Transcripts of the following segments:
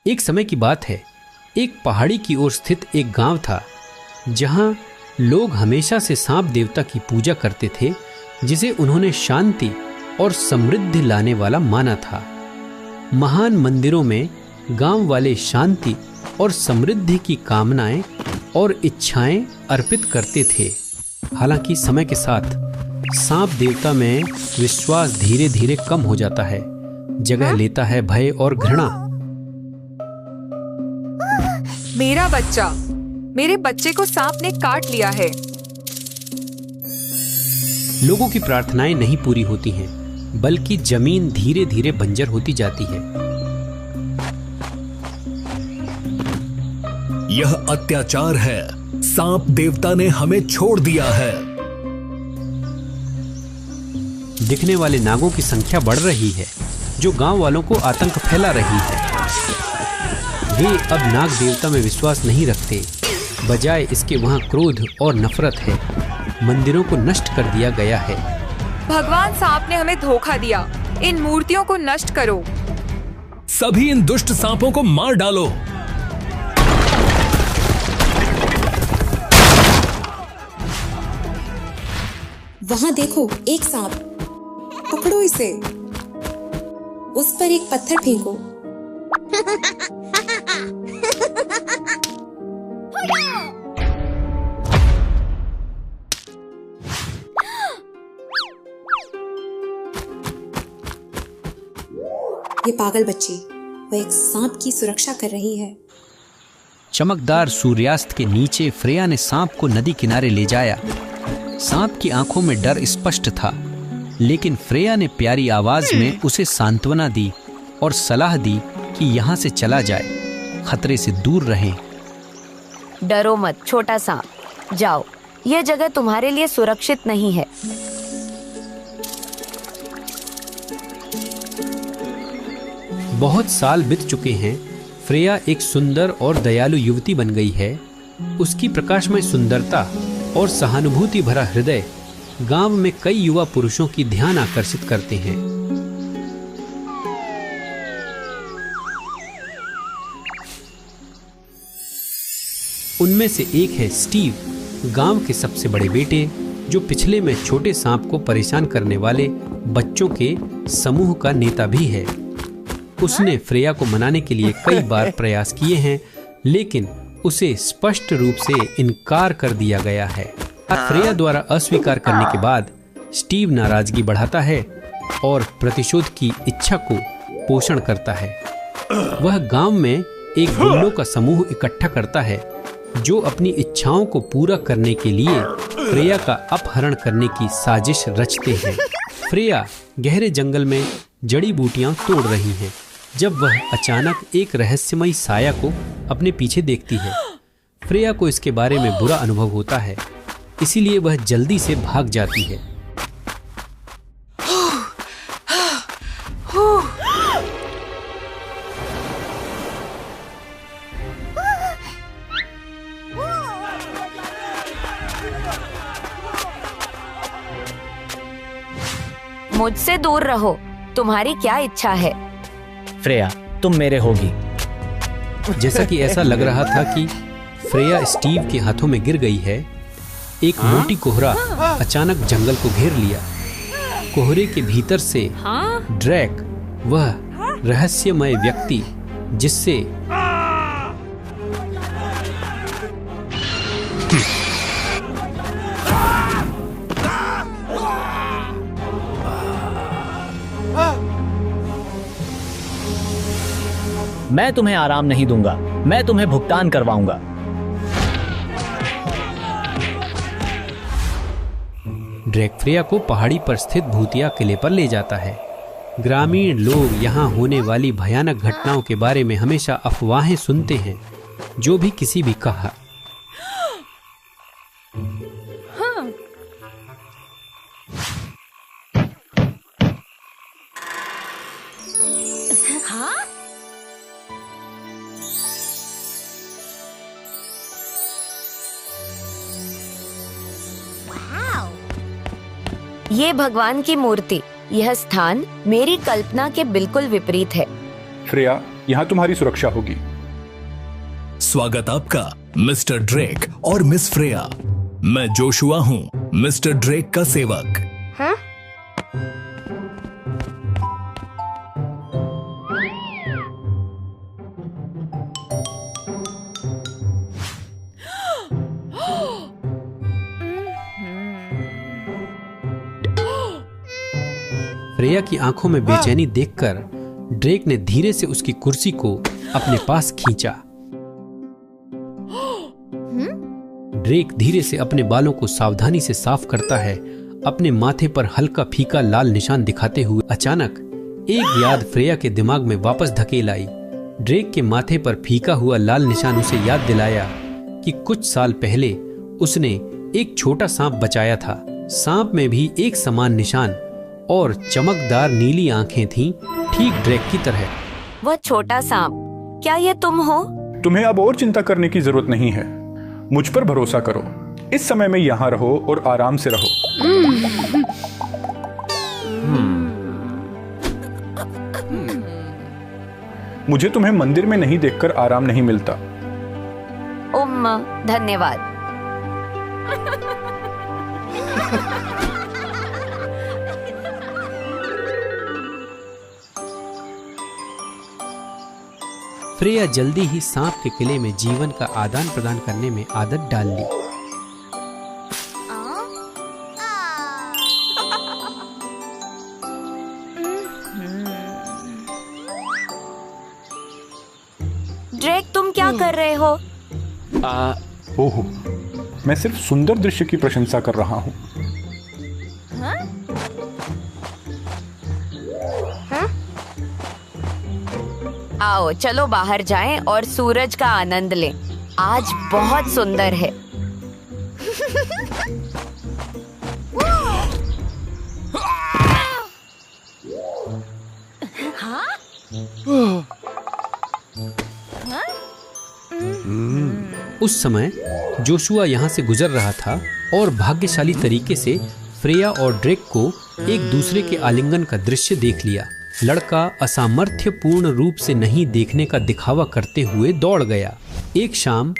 एक समय की बात है, एक पहाड़ी की ओर स्थित एक गांव था जहां लोग हमेशा से सांप देवता की पूजा करते थे, जिसे उन्होंने शांति और समृद्धि लाने वाला माना था। महान मंदिरों में गांव वाले शांति और समृद्धि की कामनाएं और इच्छाएं अर्पित करते थे। हालांकि समय के साथ सांप देवता में विश्वास धीरे धीरे कम हो जाता है, जगह लेता है भय और घृणा। मेरे बच्चे को सांप ने काट लिया है। लोगों की प्रार्थनाएं नहीं पूरी होती हैं, बल्कि जमीन धीरे धीरे बंजर होती जाती है। यह अत्याचार है। सांप देवता ने हमें छोड़ दिया है। दिखने वाले नागों की संख्या बढ़ रही है, जो गांव वालों को आतंक फैला रही है। वे अब नाग देवता में विश्वास नहीं रखते, बजाय इसके वहां क्रोध और नफरत है। मंदिरों को नष्ट कर दिया गया है। भगवान सांप ने हमें धोखा दिया। इन मूर्तियों को नष्ट करो। सभी इन दुष्ट सांपों को मार डालो। वहां देखो, एक सांप। पकड़ो इसे। उस पर एक पत्थर फेंको। ये पागल बच्ची, वह एक सांप की सुरक्षा कर रही है। चमकदार सूर्यास्त के नीचे फ्रेया ने सांप को नदी किनारे ले जाया। सांप की आंखों में डर स्पष्ट था, लेकिन फ्रेया ने प्यारी आवाज में उसे सांत्वना दी और सलाह दी कि यहाँ से चला जाए, खतरे से दूर रहें। डरो मत छोटा सांप, जाओ, यह जगह तुम्हारे लिए सुरक्षित नहीं है। बहुत साल बीत चुके हैं। फ्रेया एक सुंदर और दयालु युवती बन गई है। उसकी प्रकाशमय सुंदरता और सहानुभूति भरा हृदय गांव में कई युवा पुरुषों की ध्यान आकर्षित करते हैं। उनमें से एक है स्टीव, गांव के सबसे बड़े बेटे, जो पिछले में छोटे सांप को परेशान करने वाले बच्चों के समूह का नेता भी है। उसने फ्रेया को मनाने के लिए कई बार प्रयास किए हैं, लेकिन उसे स्पष्ट रूप से इनकार कर दिया गया है। फ्रेया द्वारा अस्वीकार करने के बाद स्टीव नाराजगी बढ़ाता है और प्रतिशोध की इच्छा को पोषण करता है। वह गांव में एक गुंडों का समूह इकट्ठा करता है, जो अपनी इच्छाओं को पूरा करने के लिए फ्रेया का अपहरण करने की साजिश रचते हैं। फ्रेया गहरे जंगल में जड़ी बूटियां तोड़ रही है जब वह अचानक एक रहस्यमयी साया को अपने पीछे देखती है। फ्रेया को इसके बारे में बुरा अनुभव होता है, इसीलिए वह जल्दी से भाग जाती है। मुझसे दूर रहो। तुम्हारी क्या इच्छा है? फ्रेया, तुम मेरे होगी। जैसा कि ऐसा लग रहा था कि फ्रेया स्टीव के हाथों में गिर गई है, एक मोटी कोहरा अचानक जंगल को घेर लिया। कोहरे के भीतर से ड्रैक, वह रहस्यमय व्यक्ति जिससे मैं तुम्हें आराम नहीं दूंगा, मैं तुम्हें भुगतान करवाऊंगा। ड्रैक फ्रेया को पहाड़ी पर स्थित भूतिया किले पर ले जाता है। ग्रामीण लोग यहाँ होने वाली भयानक घटनाओं के बारे में हमेशा अफवाहें सुनते हैं, जो भी किसी भी कहा। ये भगवान की मूर्ति, यह स्थान मेरी कल्पना के बिल्कुल विपरीत है। फ्रेया, यहाँ तुम्हारी सुरक्षा होगी। स्वागत आपका मिस्टर ड्रेक और मिस फ्रेया। मैं जोशुआ हूँ, मिस्टर ड्रेक का सेवक। हाँ? फ्रेया की आंखों में बेचैनी देखकर ड्रेक ने धीरे से उसकी कुर्सी को अपने पास खींचा। ड्रेक धीरे से अपने बालों को सावधानी से साफ करता है, अपने माथे पर हल्का फीका लाल निशान दिखाते हुए। अचानक एक याद फ्रेया के दिमाग में वापस धकेल आई। ड्रेक के माथे पर फीका हुआ लाल निशान उसे याद दिलाया कि कुछ साल पहले उसने एक छोटा सांप बचाया था। सांप में भी एक समान निशान और चमकदार नीली आंखें थीं, ठीक ड्रेक की तरह। वह छोटा सांप, क्या ये तुम हो? तुम्हें अब और चिंता करने की जरूरत नहीं है, मुझ पर भरोसा करो। इस समय में यहाँ रहो और आराम से रहो। मुझे तुम्हें मंदिर में नहीं देखकर आराम नहीं मिलता। धन्यवाद। फ्रेया जल्दी ही सांप के किले में जीवन का आदान प्रदान करने में आदत डाल ली। ड्रेक, तुम क्या कर रहे हो? ओहो, मैं सिर्फ सुंदर दृश्य की प्रशंसा कर रहा हूँ। आओ चलो बाहर जाएं और सूरज का आनंद लें। आज बहुत सुंदर है। उस समय जोशुआ यहाँ से गुजर रहा था और भाग्यशाली तरीके से फ्रेया और ड्रेक को एक दूसरे के आलिंगन का दृश्य देख लिया। लड़का असामर्थ्यपूर्ण रूप से नहीं देखने का दिखावा करते हुए दौड़ गया। एक शाम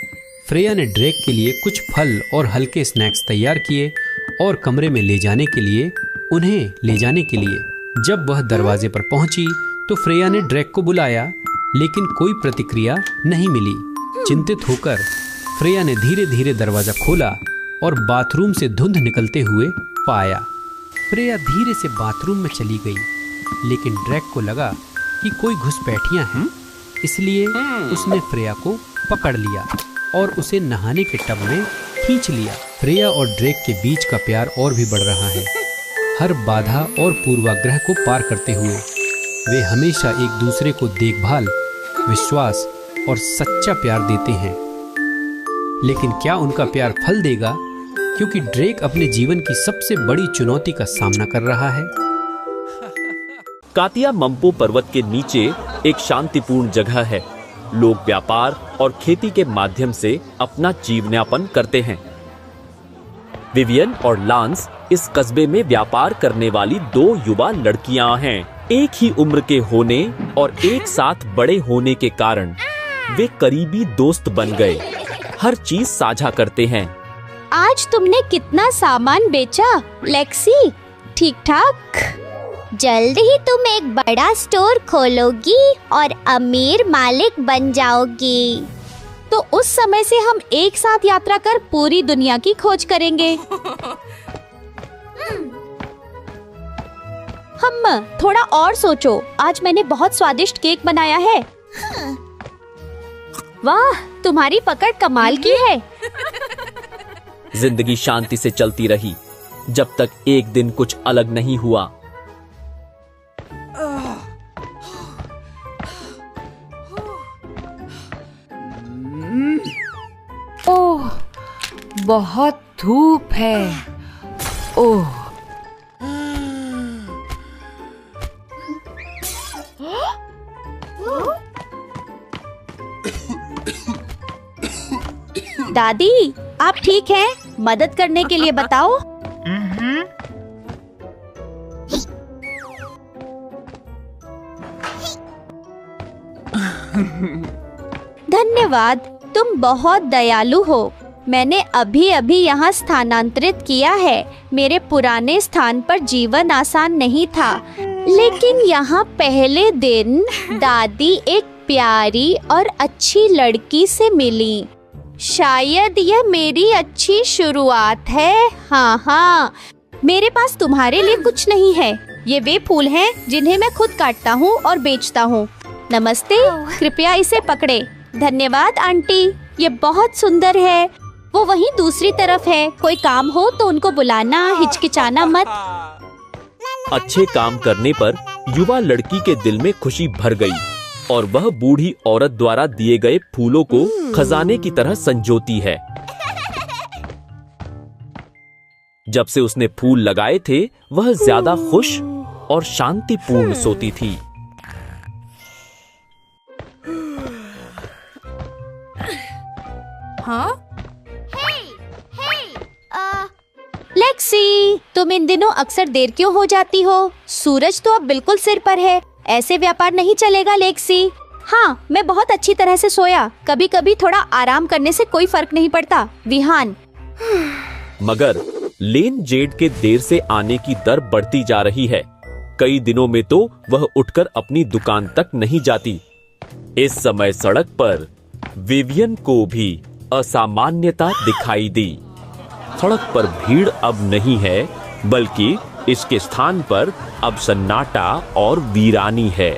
फ्रेया ने ड्रेक के लिए कुछ फल और हल्के स्नैक्स तैयार किए और कमरे में ले जाने के लिए जब वह दरवाजे पर पहुंची तो फ्रेया ने ड्रेक को बुलाया, लेकिन कोई प्रतिक्रिया नहीं मिली। चिंतित होकर फ्रेया ने धीरे धीरे दरवाजा खोला और बाथरूम से धुंध निकलते हुए पाया। फ्रेया धीरे से बाथरूम में चली गई, लेकिन ड्रेक को लगा कि कोई घुसपैठियां हैं, इसलिए उसने फ्रेया को पकड़ लिया और उसे नहाने के टब में खींच लिया। फ्रेया और ड्रेक के बीच का प्यार और भी बढ़ रहा है। हर बाधा और पूर्वाग्रह को पार करते हुए वे हमेशा एक दूसरे को देखभाल, विश्वास और सच्चा प्यार देते हैं। लेकिन क्या उनका प्यार फल देगा? क्योंकि ड्रेक अपने जीवन की सबसे बड़ी चुनौती का सामना कर रहा है। कातिया मम्पो पर्वत के नीचे एक शांतिपूर्ण जगह है। लोग व्यापार और खेती के माध्यम से अपना जीवनयापन करते हैं। विवियन और लांस इस कस्बे में व्यापार करने वाली दो युवा लड़कियां हैं। एक ही उम्र के होने और एक साथ बड़े होने के कारण वे करीबी दोस्त बन गए। हर चीज साझा करते हैं। आज तुमने कितना सामान बेचा लेक्सी? ठीक ठाक? जल्द ही तुम एक बड़ा स्टोर खोलोगी और अमीर मालिक बन जाओगी। तो उस समय से हम एक साथ यात्रा कर पूरी दुनिया की खोज करेंगे। हम थोड़ा और सोचो, आज मैंने बहुत स्वादिष्ट केक बनाया है। वाह, तुम्हारी पकड़ कमाल की है। जिंदगी शांति से चलती रही जब तक एक दिन कुछ अलग नहीं हुआ। ओह, बहुत धूप है। ओह, दादी, आप ठीक हैं? मदद करने के लिए बताओ। धन्यवाद, तुम बहुत दयालु हो। मैंने अभी अभी यहाँ स्थानांतरित किया है। मेरे पुराने स्थान पर जीवन आसान नहीं था, लेकिन यहाँ पहले दिन दादी एक प्यारी और अच्छी लड़की से मिली। शायद यह मेरी अच्छी शुरुआत है। हाँ, मेरे पास तुम्हारे लिए कुछ नहीं है। ये वे फूल हैं जिन्हें मैं खुद काटता हूँ और बेचता हूँ। नमस्ते, कृपया इसे पकड़े। धन्यवाद आंटी, ये बहुत सुंदर है। वो वहीं दूसरी तरफ है। कोई काम हो तो उनको बुलाना, हिचकिचाना मत। अच्छे काम करने पर युवा लड़की के दिल में खुशी भर गई और वह बूढ़ी औरत द्वारा दिए गए फूलों को खजाने की तरह संजोती है। जब से उसने फूल लगाए थे, वह ज्यादा खुश और शांतिपूर्ण सोती थी। हाँ? लेक्सी, तुम इन दिनों अक्सर देर क्यों हो जाती हो? सूरज तो अब बिल्कुल सिर पर है। ऐसे व्यापार नहीं चलेगा लेक्सी। हाँ, मैं बहुत अच्छी तरह से सोया। कभी कभी थोड़ा आराम करने से कोई फर्क नहीं पड़ता। विहान। मगर लेन जेड के देर से आने की दर बढ़ती जा रही है। कई दिनों में तो वह उठकर अपनी दुकान तक नहीं जाती। इस समय सड़क पर विवियन को भी असामान्यता दिखाई दी। सड़क पर भीड़ अब नहीं है, बल्कि इसके स्थान पर अब सन्नाटा और वीरानी है।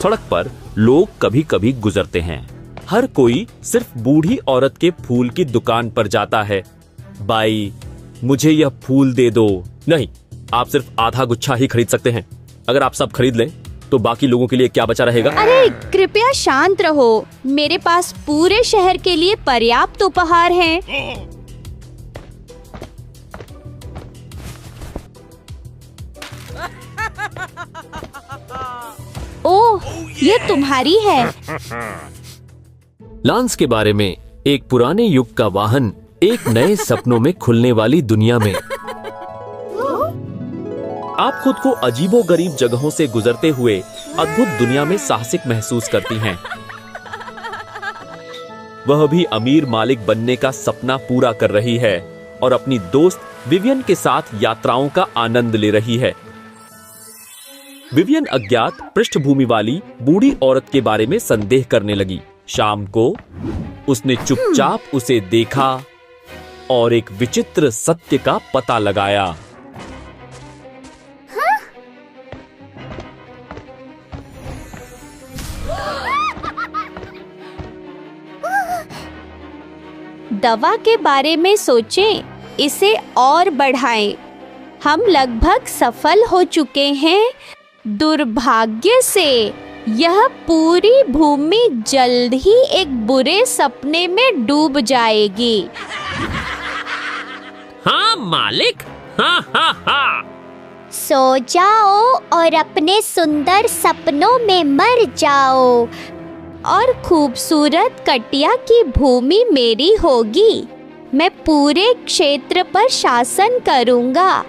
सड़क पर लोग कभी कभी गुजरते हैं। हर कोई सिर्फ बूढ़ी औरत के फूल की दुकान पर जाता है। बाई, मुझे यह फूल दे दो। नहीं, आप सिर्फ आधा गुच्छा ही खरीद सकते हैं। अगर आप सब खरीद लें तो बाकी लोगों के लिए क्या बचा रहेगा? अरे कृपया शांत रहो। मेरे पास पूरे शहर के लिए पर्याप्त उपहार हैं। ओह, ये तुम्हारी है। लांस के बारे में एक पुराने युग का वाहन एक नए सपनों में खुलने वाली दुनिया में। आप खुद को अजीबोगरीब जगहों से गुजरते हुए अद्भुत दुनिया में साहसिक महसूस करती हैं। वह भी अमीर मालिक बनने का सपना पूरा कर रही है और अपनी दोस्त विवियन के साथ यात्राओं का आनंद ले रही है। विवियन अज्ञात पृष्ठभूमि वाली बूढ़ी औरत के बारे में संदेह करने लगी। शाम को उसने चुपचाप उसे देखा और एक विचित्र सत्य का पता लगाया। दवा के बारे में सोचें, इसे और बढ़ाएं। हम लगभग सफल हो चुके हैं। दुर्भाग्य से यह पूरी भूमि जल्द ही एक बुरे सपने में डूब जाएगी। हाँ मालिक, हाँ हाँ हाँ। सो जाओ और अपने सुंदर सपनों में मर जाओ। और खूबसूरत कटिया की भूमि मेरी होगी। मैं पूरे क्षेत्र पर शासन करूंगा।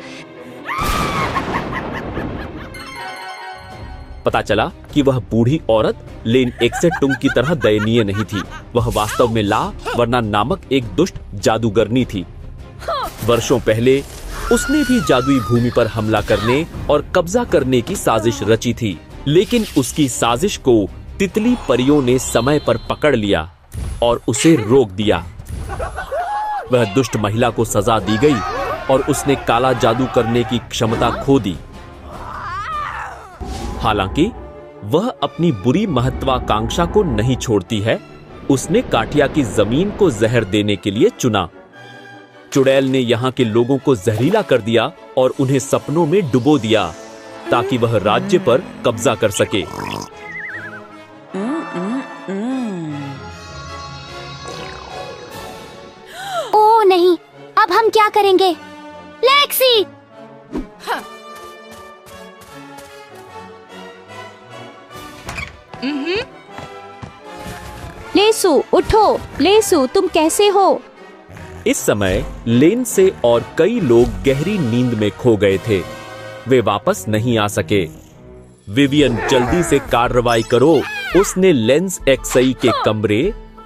पता चला कि वह बूढ़ी औरत लेन एक्सेटुंग की तरह दयनीय नहीं थी। वह वास्तव में ला वर्ना नामक एक दुष्ट जादूगरनी थी। वर्षों पहले उसने भी जादुई भूमि पर हमला करने और कब्जा करने की साजिश रची थी, लेकिन उसकी साजिश को तितली परियों ने समय पर पकड़ लिया और उसे रोक दिया। वह दुष्ट महिला को सजा दी गई और उसने काला जादू करने की क्षमता खो दी। हालांकि वह अपनी बुरी महत्वाकांक्षा को नहीं छोड़ती है। उसने काटिया की जमीन को जहर देने के लिए चुना। चुड़ैल ने यहाँ के लोगों को जहरीला कर दिया और उन्हें सपनों में डुबो दिया ताकि वह राज्य पर कब्जा कर सके। ओह नहीं, अब हम क्या करेंगे? लेक्सी! लेसु, उठो। लेसु, तुम कैसे हो? इस समय लेन से और कई लोग गहरी नींद में खो गए थे। वे वापस नहीं आ सके। विवियन, जल्दी से कार्रवाई करो। उसने लेंस एक्सई के कमरे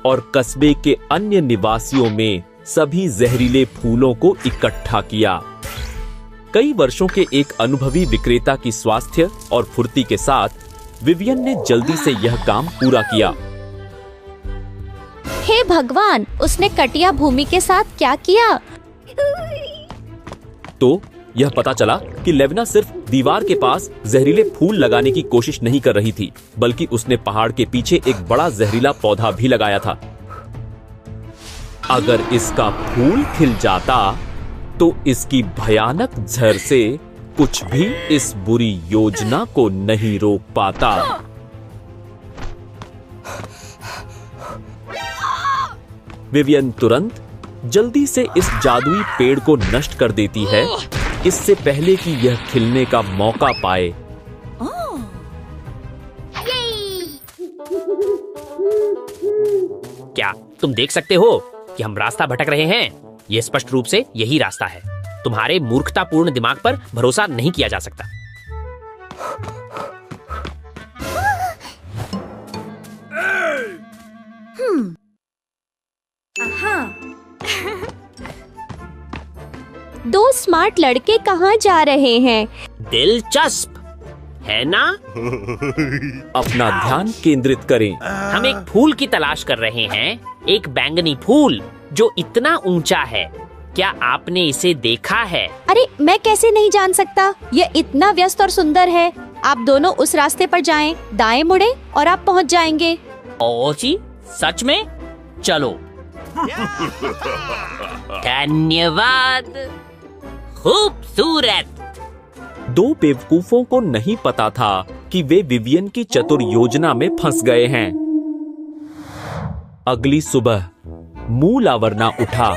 और कस्बे के अन्य निवासियों में सभी जहरीले फूलों को इकट्ठा किया। कई वर्षों के एक अनुभवी विक्रेता की स्वास्थ्य और फुर्ती के साथ विवियन ने जल्दी से यह काम पूरा किया। हे भगवान, उसने कटिया भूमि के साथ क्या किया? तो यह पता चला कि लेविना सिर्फ दीवार के पास जहरीले फूल लगाने की कोशिश नहीं कर रही थी, बल्कि उसने पहाड़ के पीछे एक बड़ा जहरीला पौधा भी लगाया था। अगर इसका फूल खिल जाता तो इसकी भयानक जहर से कुछ भी इस बुरी योजना को नहीं रोक पाता। विवियन तुरंत जल्दी से इस जादुई पेड़ को नष्ट कर देती है, इससे पहले कि यह खिलने का मौका पाए। क्या तुम देख सकते हो कि हम रास्ता भटक रहे हैं? यह स्पष्ट रूप से यही रास्ता है। तुम्हारे मूर्खतापूर्ण दिमाग पर भरोसा नहीं किया जा सकता। दो स्मार्ट लड़के कहाँ जा रहे हैं? दिलचस्प है ना? अपना ध्यान केंद्रित करें। हम एक फूल की तलाश कर रहे हैं, एक बैंगनी फूल जो इतना ऊंचा है। क्या आपने इसे देखा है? अरे मैं कैसे नहीं जान सकता, यह इतना व्यस्त और सुंदर है। आप दोनों उस रास्ते पर जाएं, दाएं मुड़ें और आप पहुंच जाएंगे। ओ जी, सच में? चलो। धन्यवाद। खूबसूरत। दो बेवकूफों को नहीं पता था कि वे विवियन की चतुर योजना में फंस गए हैं। अगली सुबह मूल आवरना उठा।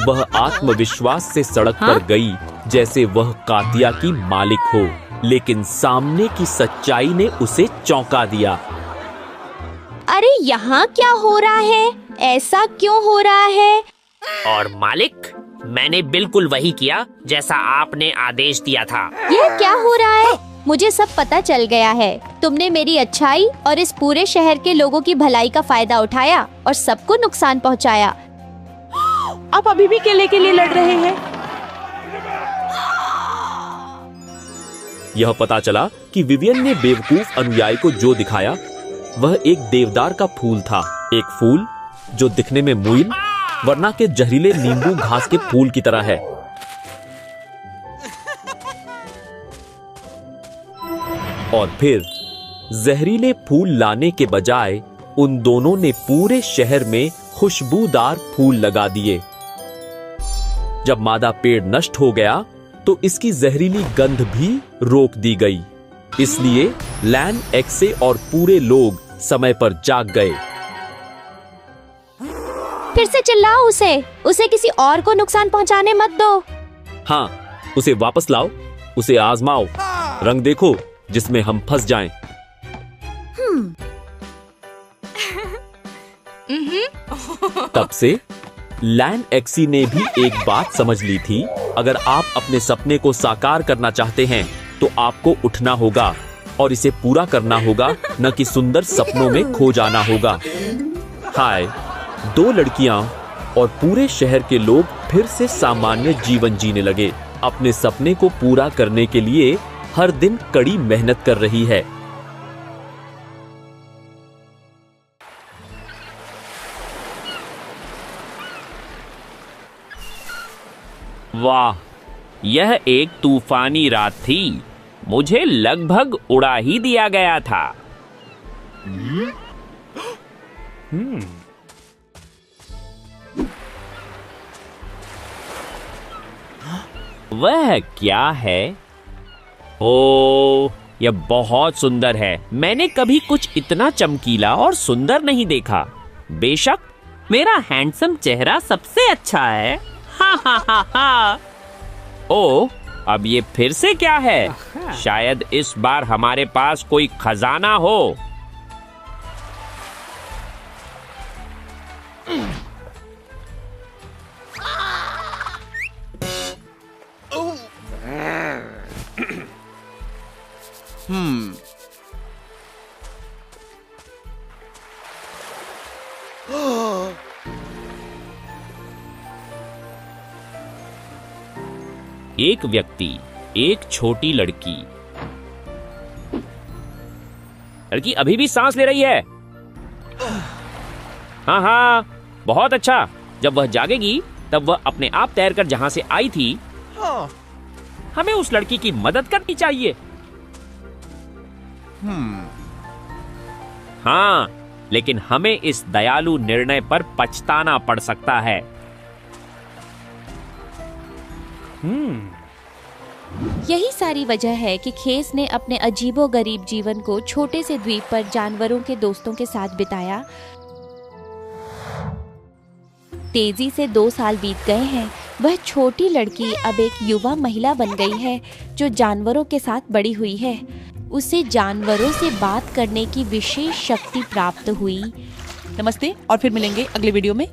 वह आत्मविश्वास से सड़क पर गई जैसे वह कातिया की मालिक हो, लेकिन सामने की सच्चाई ने उसे चौंका दिया। अरे यहाँ क्या हो रहा है? ऐसा क्यों हो रहा है? और मालिक, मैंने बिल्कुल वही किया जैसा आपने आदेश दिया था। यह क्या हो रहा है? मुझे सब पता चल गया है। तुमने मेरी अच्छाई और इस पूरे शहर के लोगों की भलाई का फायदा उठाया और सबको नुकसान पहुंचाया। आप अभी भी केले के लिए लड़ रहे हैं? यह पता चला कि विवियन ने बेवकूफ अनुयायी को जो दिखाया वह एक देवदार का फूल था। एक फूल जो दिखने में मुइल वरना के जहरीले नींबू घास के फूल की तरह है। और फिर जहरीले फूल लाने के बजाय उन दोनों ने पूरे शहर में खुशबूदार फूल लगा दिए। जब मादा पेड़ नष्ट हो गया तो इसकी जहरीली गंध भी रोक दी गई। इसलिए लैन एक्से और पूरे लोग समय पर जाग गए। फिर से चिल्लाओ उसे किसी और को नुकसान पहुंचाने मत दो। हाँ, उसे वापस लाओ, उसे आजमाओ। रंग देखो जिसमें हम फंस जाएं। तब से लैन एक्सी ने भी एक बात समझ ली थी, अगर आप अपने सपने को साकार करना चाहते हैं तो आपको उठना होगा और इसे पूरा करना होगा, न कि सुंदर सपनों में खो जाना होगा। हाय, दो लड़कियां और पूरे शहर के लोग फिर से सामान्य जीवन जीने लगे। अपने सपने को पूरा करने के लिए हर दिन कड़ी मेहनत कर रही है। वाह, यह एक तूफानी रात थी। मुझे लगभग उड़ा ही दिया गया था। वह क्या है? ओह, यह बहुत सुंदर है। मैंने कभी कुछ इतना चमकीला और सुंदर नहीं देखा। बेशक मेरा हैंडसम चेहरा सबसे अच्छा है। हा हा हा हा। ओह, अब ये फिर से क्या है? शायद इस बार हमारे पास कोई खजाना हो। एक व्यक्ति, एक छोटी लड़की। लड़की अभी भी सांस ले रही है। हाँ हाँ, बहुत अच्छा। जब वह जागेगी तब वह अपने आप तैरकर जहां से आई थी। हमें उस लड़की की मदद करनी चाहिए। हाँ, लेकिन हमें इस दयालु निर्णय पर पछताना पड़ सकता है। यही सारी वजह है कि खेस ने अपने अजीबोगरीब जीवन को छोटे से द्वीप पर जानवरों के दोस्तों के साथ बिताया। तेजी से 2 साल बीत गए हैं। वह छोटी लड़की अब एक युवा महिला बन गई है जो जानवरों के साथ बड़ी हुई है। उसे जानवरों से बात करने की विशेष शक्ति प्राप्त हुई। नमस्ते और फिर मिलेंगे अगले वीडियो में।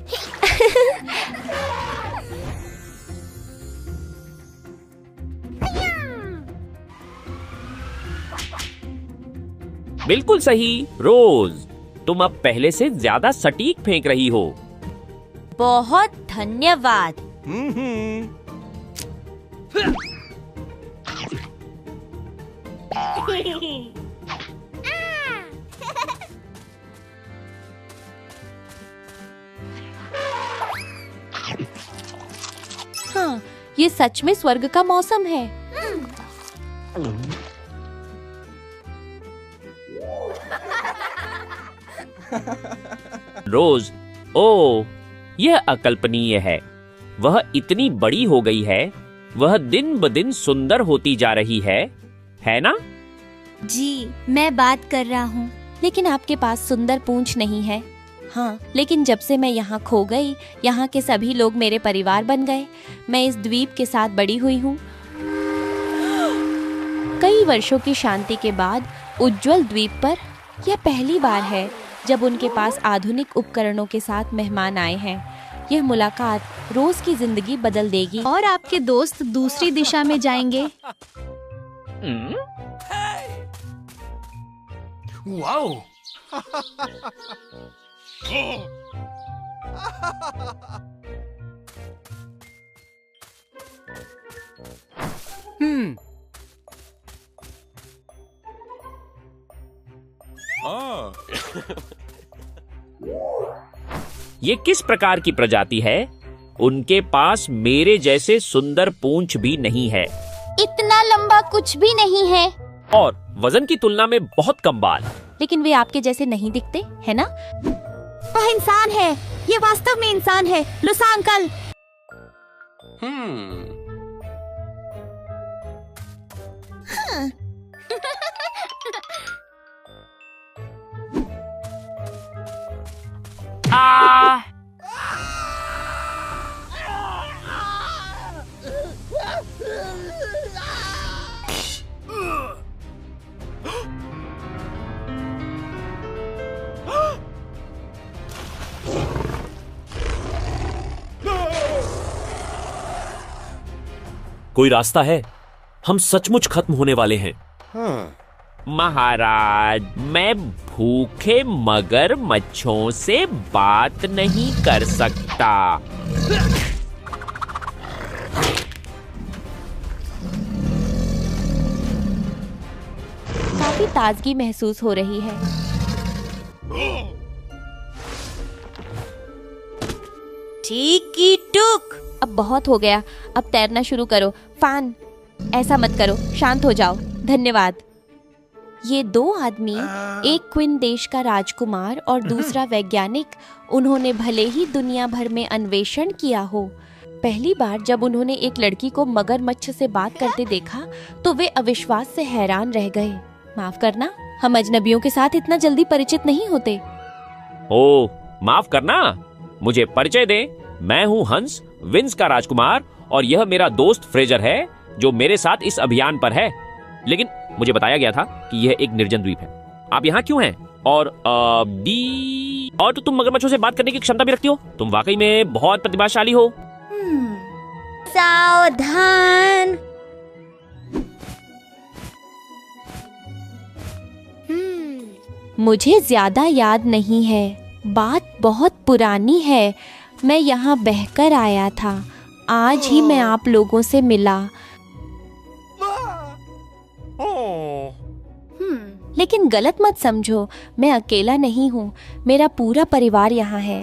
बिल्कुल सही रोज, तुम अब पहले से ज्यादा सटीक फेंक रही हो। बहुत धन्यवाद। हाँ, ये सच में स्वर्ग का मौसम है। रोज, ओ, यह अकल्पनीय है। वह इतनी बड़ी हो गई है। वह दिन ब दिन सुंदर होती जा रही है ना? जी, मैं बात कर रहा हूँ। लेकिन आपके पास सुंदर पूंछ नहीं है। हाँ, लेकिन जब से मैं यहाँ खो गई, यहाँ के सभी लोग मेरे परिवार बन गए। मैं इस द्वीप के साथ बड़ी हुई हूँ। कई वर्षों की शांति के बाद उज्जवल द्वीप पर यह पहली बार है जब उनके पास आधुनिक उपकरणों के साथ मेहमान आए हैं। यह मुलाकात रोज की जिंदगी बदल देगी और आपके दोस्त दूसरी दिशा में जाएंगे। वाओ! ये किस प्रकार की प्रजाति है? उनके पास मेरे जैसे सुंदर पूंछ भी नहीं है। इतना लंबा कुछ भी नहीं है और वजन की तुलना में बहुत कम बाल। लेकिन वे आपके जैसे नहीं दिखते, है ना? वह इंसान है। ये वास्तव में इंसान है। लुसा अंकल। कोई रास्ता है? हम सचमुच खत्म होने वाले हैं। महाराज, मैं भूखे मगरमच्छों से बात नहीं कर सकता। काफी ताजगी महसूस हो रही है। ठीक की टुक। अब बहुत हो गया। अब तैरना शुरू करो। फान, ऐसा मत करो। शांत हो जाओ। धन्यवाद। ये 2 आदमी, एक क्विन देश का राजकुमार और दूसरा वैज्ञानिक, उन्होंने भले ही दुनिया भर में अन्वेषण किया हो, पहली बार जब उन्होंने एक लड़की को मगरमच्छ से बात करते देखा तो वे अविश्वास से हैरान रह गए। माफ करना, हम अजनबियों के साथ इतना जल्दी परिचित नहीं होते। ओह, माफ करना, मुझे परिचय दे। मैं हूँ हंस, विंस का राजकुमार, और यह मेरा दोस्त फ्रेजर है जो मेरे साथ इस अभियान पर है। लेकिन मुझे बताया गया था कि यह एक निर्जन द्वीप है। आप यहाँ क्यों हैं? और तो तुम मगरमच्छों से बात करने की क्षमता भी रखती हो। तुम वाकई में बहुत प्रतिभाशाली हो। सावधान। मुझे ज्यादा याद नहीं है। बात बहुत पुरानी है। मैं यहाँ बहकर आया था। आज ही मैं आप लोगों से मिला। लेकिन गलत मत समझो, मैं अकेला नहीं हूँ। मेरा पूरा परिवार यहाँ है।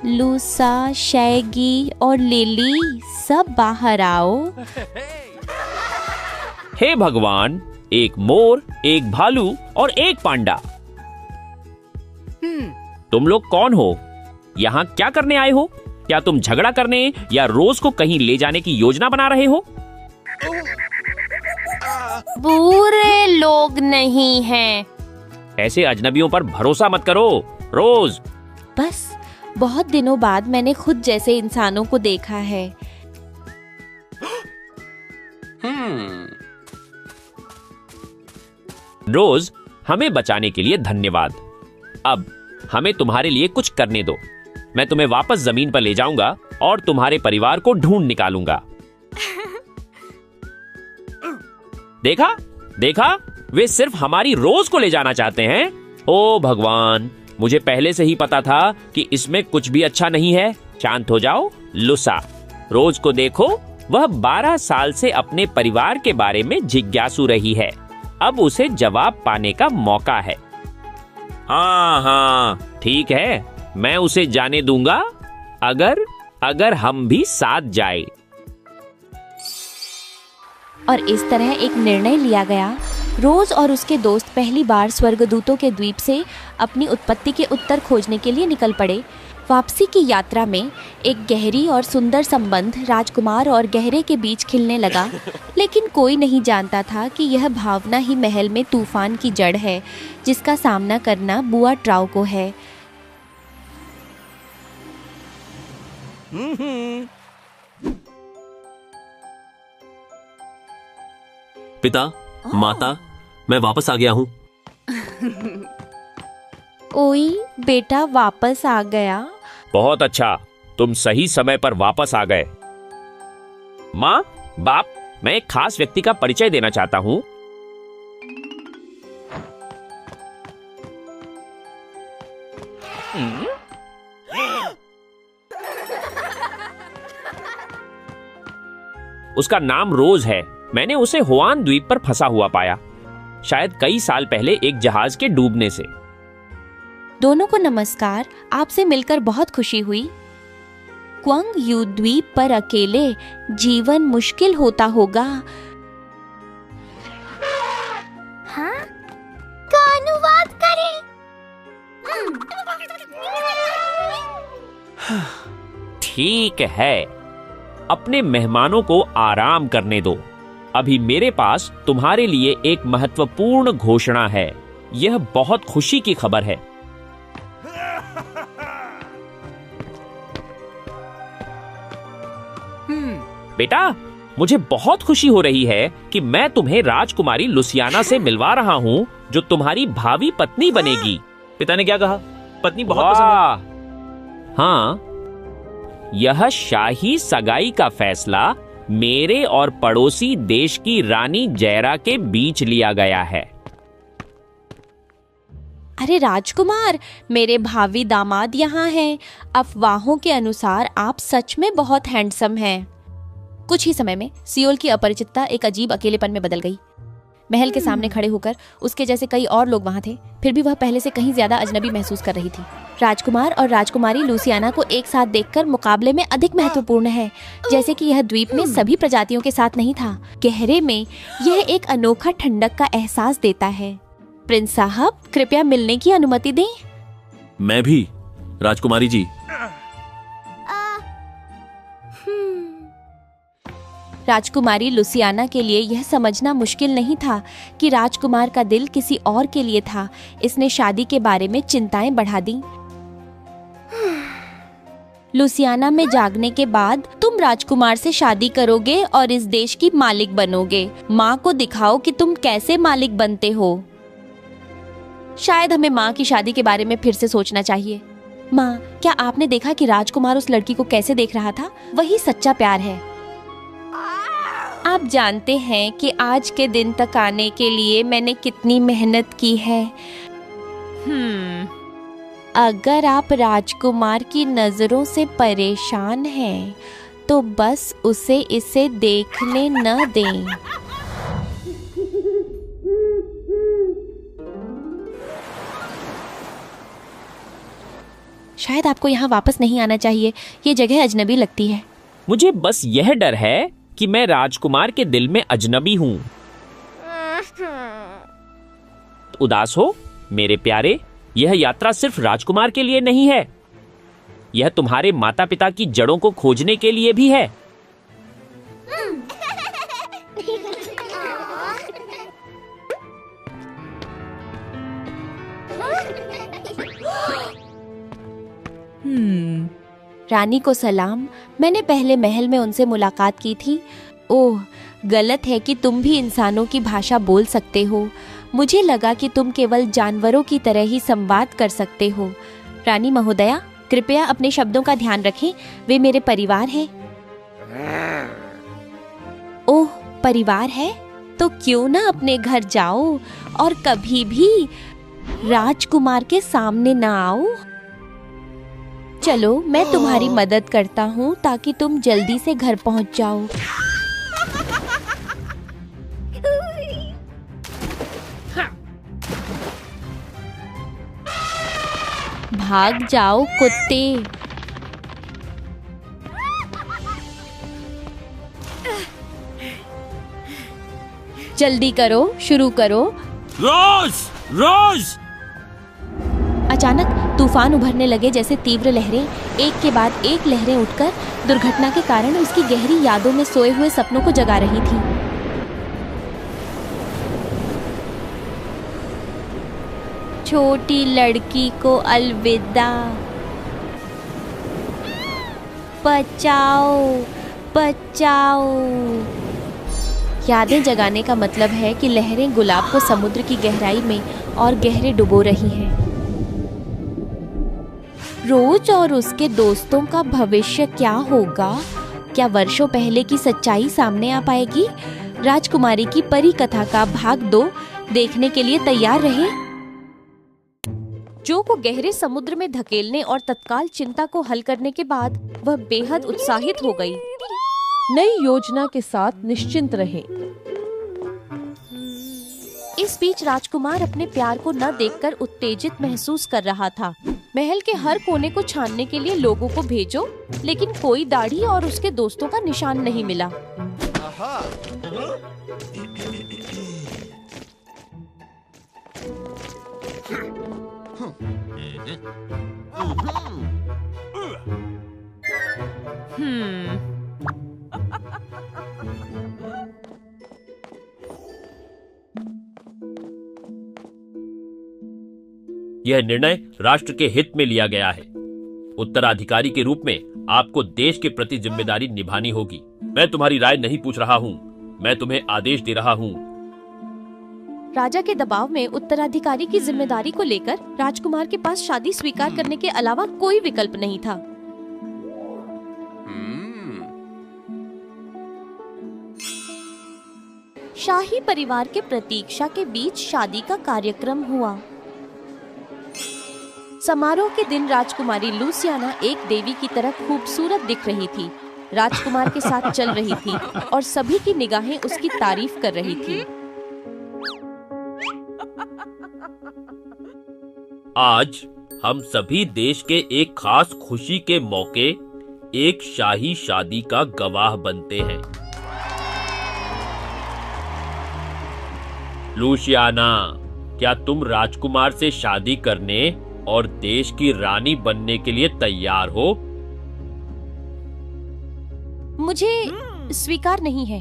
लूसा, शैगी और लिली, सब बाहर आओ। हे भगवान, एक मोर, एक भालू और एक पांडा। तुम लोग कौन हो? यहाँ क्या करने आए हो? क्या तुम झगड़ा करने या रोज को कहीं ले जाने की योजना बना रहे हो? बुरे लोग नहीं हैं। ऐसे अजनबियों पर भरोसा मत करो। रोज बस बहुत दिनों बाद मैंने खुद जैसे इंसानों को देखा है। रोज, हमें बचाने के लिए धन्यवाद। अब हमें तुम्हारे लिए कुछ करने दो। मैं तुम्हें वापस जमीन पर ले जाऊंगा और तुम्हारे परिवार को ढूंढ निकालूंगा। देखा देखा, वे सिर्फ हमारी रोज को ले जाना चाहते हैं। ओ भगवान, मुझे पहले से ही पता था कि इसमें कुछ भी अच्छा नहीं है। शांत हो जाओ। लुसा, रोज को देखो, वह 12 साल से अपने परिवार के बारे में जिज्ञासु रही है। अब उसे जवाब पाने का मौका है। हाँ, ठीक है, मैं उसे जाने दूंगा अगर हम भी साथ जाए। और इस तरह एक निर्णय लिया गया। रोज और उसके दोस्त पहली बार स्वर्गदूतों के द्वीप से अपनी उत्पत्ति के उत्तर खोजने के लिए निकल पड़े। वापसी की यात्रा में एक गहरी और सुंदर संबंध राजकुमार और गहरे के बीच खिलने लगा। लेकिन कोई नहीं जानता था कि यह भावना ही महल में तूफान की जड़ है, जिसका सामना करना बुआ ट्राउ को है। पिता, माता, मैं वापस आ गया हूँ। ओई बेटा, वापस आ गया। बहुत अच्छा, तुम सही समय पर वापस आ गए। माँ, बाप, मैं एक खास व्यक्ति का परिचय देना चाहता हूँ। उसका नाम रोज है। मैंने उसे हुआन द्वीप पर फंसा हुआ पाया, शायद कई साल पहले एक जहाज के डूबने से। दोनों को नमस्कार। आपसे मिलकर बहुत खुशी हुई। क्वंग यू द्वीप पर अकेले जीवन मुश्किल होता होगा। हाँ? का अनुवाद करें? ठीक है, अपने मेहमानों को आराम करने दो। अभी मेरे पास तुम्हारे लिए एक महत्वपूर्ण घोषणा है। यह बहुत खुशी की खबर है। बेटा, मुझे बहुत खुशी हो रही है कि मैं तुम्हें राजकुमारी लुसियाना से मिलवा रहा हूँ, जो तुम्हारी भावी पत्नी बनेगी। पिता ने क्या कहा? पत्नी बहुत पसंद है। हाँ, यह शाही सगाई का फैसला मेरे और पड़ोसी देश की रानी जयरा के बीच लिया गया है। अरे राजकुमार, मेरे भावी दामाद यहाँ हैं। अफवाहों के अनुसार आप सच में बहुत हैंडसम हैं। कुछ ही समय में सियोल की अपरिचितता एक अजीब अकेलेपन में बदल गई। महल के सामने खड़े होकर उसके जैसे कई और लोग वहाँ थे, फिर भी वह पहले से कहीं ज्यादा अजनबी महसूस कर रही थी। राजकुमार और राजकुमारी लुसियाना को एक साथ देखकर मुकाबले में अधिक महत्वपूर्ण है, जैसे कि यह द्वीप में सभी प्रजातियों के साथ नहीं था। गहरे में यह एक अनोखा ठंडक का एहसास देता है। प्रिंस साहब, कृपया मिलने की अनुमति दें। मैं भी, राजकुमारी जी। राजकुमारी लुसियाना के लिए यह समझना मुश्किल नहीं था कि राजकुमार का दिल किसी और के लिए था। इसने शादी के बारे में चिंताएं बढ़ा दी। लुसियाना में जागने के बाद तुम राजकुमार से शादी करोगे और इस देश की मालिक बनोगे। माँ को दिखाओ कि तुम कैसे मालिक बनते हो। शायद हमें माँ की शादी के बारे में फिर से सोचना चाहिए। माँ, क्या आपने देखा कि राजकुमार उस लड़की को कैसे देख रहा था? वही सच्चा प्यार है। आप जानते हैं कि आज के दिन तक आने के लिए मैंने कितनी मेहनत की है। अगर आप राजकुमार की नजरों से परेशान हैं तो बस उसे इसे देखने न दें। शायद आपको यहाँ वापस नहीं आना चाहिए, ये जगह अजनबी लगती है। मुझे बस यह डर है कि मैं राजकुमार के दिल में अजनबी हूँ। उदास हो मेरे प्यारे, यह यात्रा सिर्फ राजकुमार के लिए नहीं है, यह तुम्हारे माता पिता की जड़ों को खोजने के लिए भी है। रानी को सलाम। मैंने पहले महल में उनसे मुलाकात की थी। ओह, गलत है कि तुम भी इंसानों की भाषा बोल सकते हो। मुझे लगा कि तुम केवल जानवरों की तरह ही संवाद कर सकते हो। रानी महोदया, कृपया अपने शब्दों का ध्यान रखें, वे मेरे परिवार हैं। ओह, परिवार है तो क्यों ना अपने घर जाओ और कभी भी राजकुमार के सामने ना आओ। चलो, मैं तुम्हारी मदद करता हूँ ताकि तुम जल्दी से घर पहुँच जाओ। भाग जाओ कुत्ते। जल्दी करो, शुरू करो। रोज रोज। अचानक तूफान उभरने लगे जैसे तीव्र लहरें, एक के बाद एक लहरें उठकर दुर्घटना के कारण उसकी गहरी यादों में सोए हुए सपनों को जगा रही थी। छोटी लड़की को अलविदा। बचाओ, बचाओ। यादें जगाने का मतलब है कि लहरें गुलाब को समुद्र की गहराई में और गहरे डुबो रही हैं। रोज और उसके दोस्तों का भविष्य क्या होगा? क्या वर्षों पहले की सच्चाई सामने आ पाएगी? राजकुमारी की परी कथा का भाग 2 देखने के लिए तैयार रहे। जो को गहरे समुद्र में धकेलने और तत्काल चिंता को हल करने के बाद वह बेहद उत्साहित हो गई। नई योजना के साथ निश्चिंत रहें। इस बीच राजकुमार अपने प्यार को न देखकर उत्तेजित महसूस कर रहा था। महल के हर कोने को छानने के लिए लोगों को भेजो, लेकिन कोई दाढ़ी और उसके दोस्तों का निशान नहीं मिला। यह निर्णय राष्ट्र के हित में लिया गया है। उत्तराधिकारी के रूप में आपको देश के प्रति जिम्मेदारी निभानी होगी। मैं तुम्हारी राय नहीं पूछ रहा हूँ, मैं तुम्हें आदेश दे रहा हूँ। राजा के दबाव में उत्तराधिकारी की जिम्मेदारी को लेकर राजकुमार के पास शादी स्वीकार करने के अलावा कोई विकल्प नहीं था। शाही परिवार के प्रतीक्षा के बीच शादी का कार्यक्रम हुआ। समारोह के दिन राजकुमारी लूसियाना एक देवी की तरह खूबसूरत दिख रही थी। राजकुमार के साथ चल रही थी और सभी की निगाहें उसकी तारीफ कर रही थी। आज हम सभी देश के एक खास खुशी के मौके एक शाही शादी का गवाह बनते हैं। लूसियाना, क्या तुम राजकुमार से शादी करने और देश की रानी बनने के लिए तैयार हो? मुझे स्वीकार नहीं है।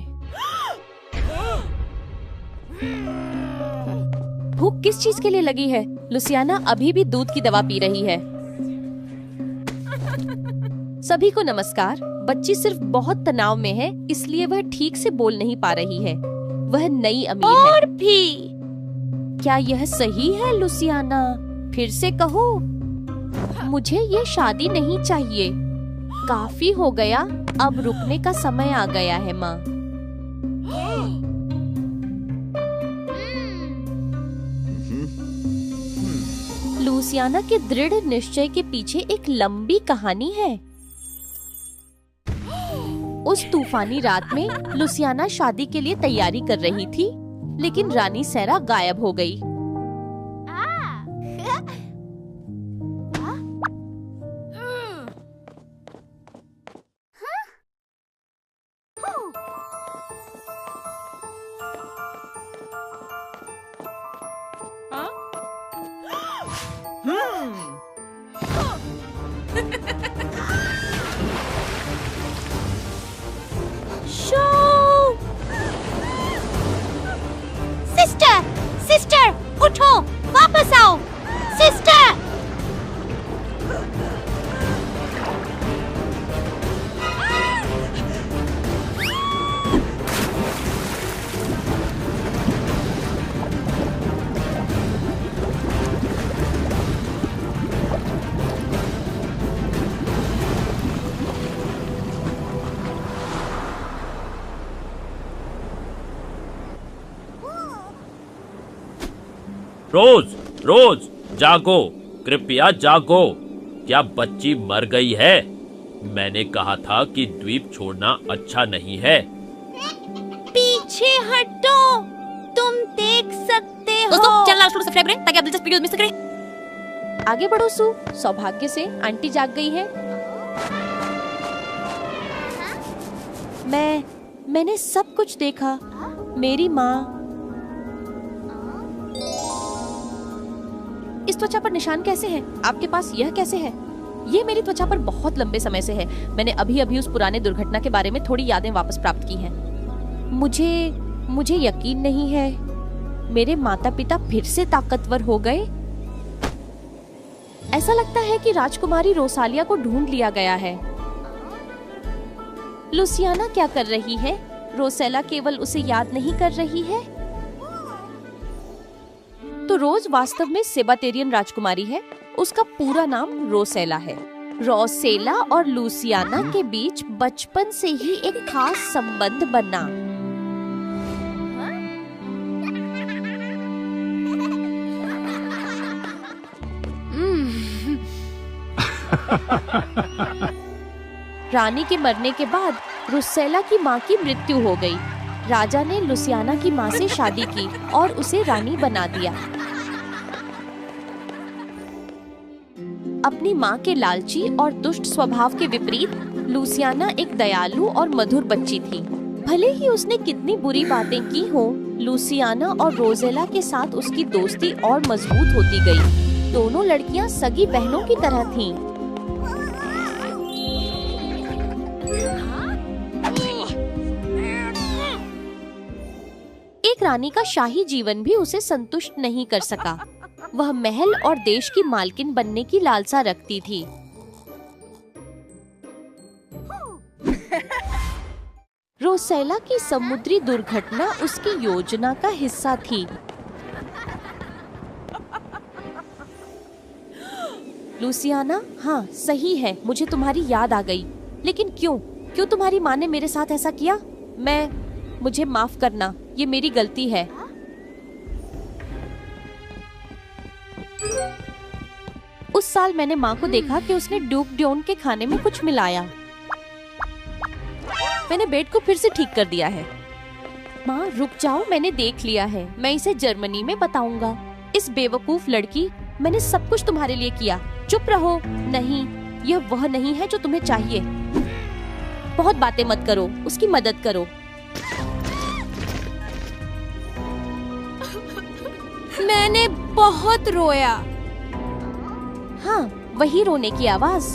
भूख किस चीज के लिए लगी है? लूसियाना अभी भी दूध की दवा पी रही है। सभी को नमस्कार। बच्ची सिर्फ बहुत तनाव में है, इसलिए वह ठीक से बोल नहीं पा रही है। वह नई अमीर है। और भी क्या यह सही है लूसियाना? फिर से कहो। मुझे ये शादी नहीं चाहिए। काफी हो गया, अब रुकने का समय आ गया है माँ। लूसियाना के दृढ़ निश्चय के पीछे एक लंबी कहानी है। उस तूफानी रात में लूसियाना शादी के लिए तैयारी कर रही थी, लेकिन रानी सैरा गायब हो गई। सिस्टर, उठो, वापस आओ, सिस्टर। रोज रोज जागो, कृपया जागो। क्या बच्ची मर गई है? मैंने कहा था कि द्वीप छोड़ना अच्छा नहीं है। पीछे हटो, तुम देख सकते हो। दोस्तों चैनल लास्ट सब्सक्राइब करें ताकि आप दिलचस्प वीडियोस मिस न करें। आगे बढ़ो सू। सौभाग्य से आंटी जाग गई है। मैंने सब कुछ देखा। मेरी माँ। इस त्वचा पर निशान कैसे हैं? आपके पास यह कैसे है? ये मेरी त्वचा पर बहुत लंबे समय से है। मैंने अभी अभी उस पुराने दुर्घटना के बारे में थोड़ी यादें वापस प्राप्त की हैं। मुझे यकीन नहीं है, मेरे माता पिता फिर से ताकतवर हो गए। ऐसा लगता है कि राजकुमारी रोसालिया को ढूंढ लिया गया है। लूसियाना क्या कर रही है? रोसेला केवल उसे याद नहीं कर रही है। तो रोज वास्तव में सेबाटेरियन राजकुमारी है। उसका पूरा नाम रोसेला है। रोसेला और लूसियाना के बीच बचपन से ही एक खास संबंध बना। रानी के मरने के बाद रोसेला की माँ की मृत्यु हो गई। राजा ने लूसियाना की माँ से शादी की और उसे रानी बना दिया। अपनी माँ के लालची और दुष्ट स्वभाव के विपरीत लूसियाना एक दयालु और मधुर बच्ची थी। भले ही उसने कितनी बुरी बातें की हो, लूसियाना और रोसेला के साथ उसकी दोस्ती और मजबूत होती गई। दोनों लड़कियां सगी बहनों की तरह थीं। एक रानी का शाही जीवन भी उसे संतुष्ट नहीं कर सका। वह महल और देश की मालकिन बनने की लालसा रखती थी। रोसेला की समुद्री दुर्घटना उसकी योजना का हिस्सा थी। लूसियाना, हाँ सही है, मुझे तुम्हारी याद आ गई। लेकिन क्यों तुम्हारी माँ ने मेरे साथ ऐसा किया? मुझे माफ करना, ये मेरी गलती है। उस साल मैंने माँ को देखा कि उसने ड्यूक ड्योन के खाने में कुछ मिलाया। मैंने बेड को फिर से ठीक कर दिया है। माँ रुक जाओ, मैंने देख लिया है। मैं इसे जर्मनी में बताऊंगा। इस बेवकूफ लड़की, मैंने सब कुछ तुम्हारे लिए किया। चुप रहो। नहीं, यह वह नहीं है जो तुम्हें चाहिए। बहुत बातें मत करो, उसकी मदद करो। मैंने बहुत रोया। हाँ, वही रोने की आवाज।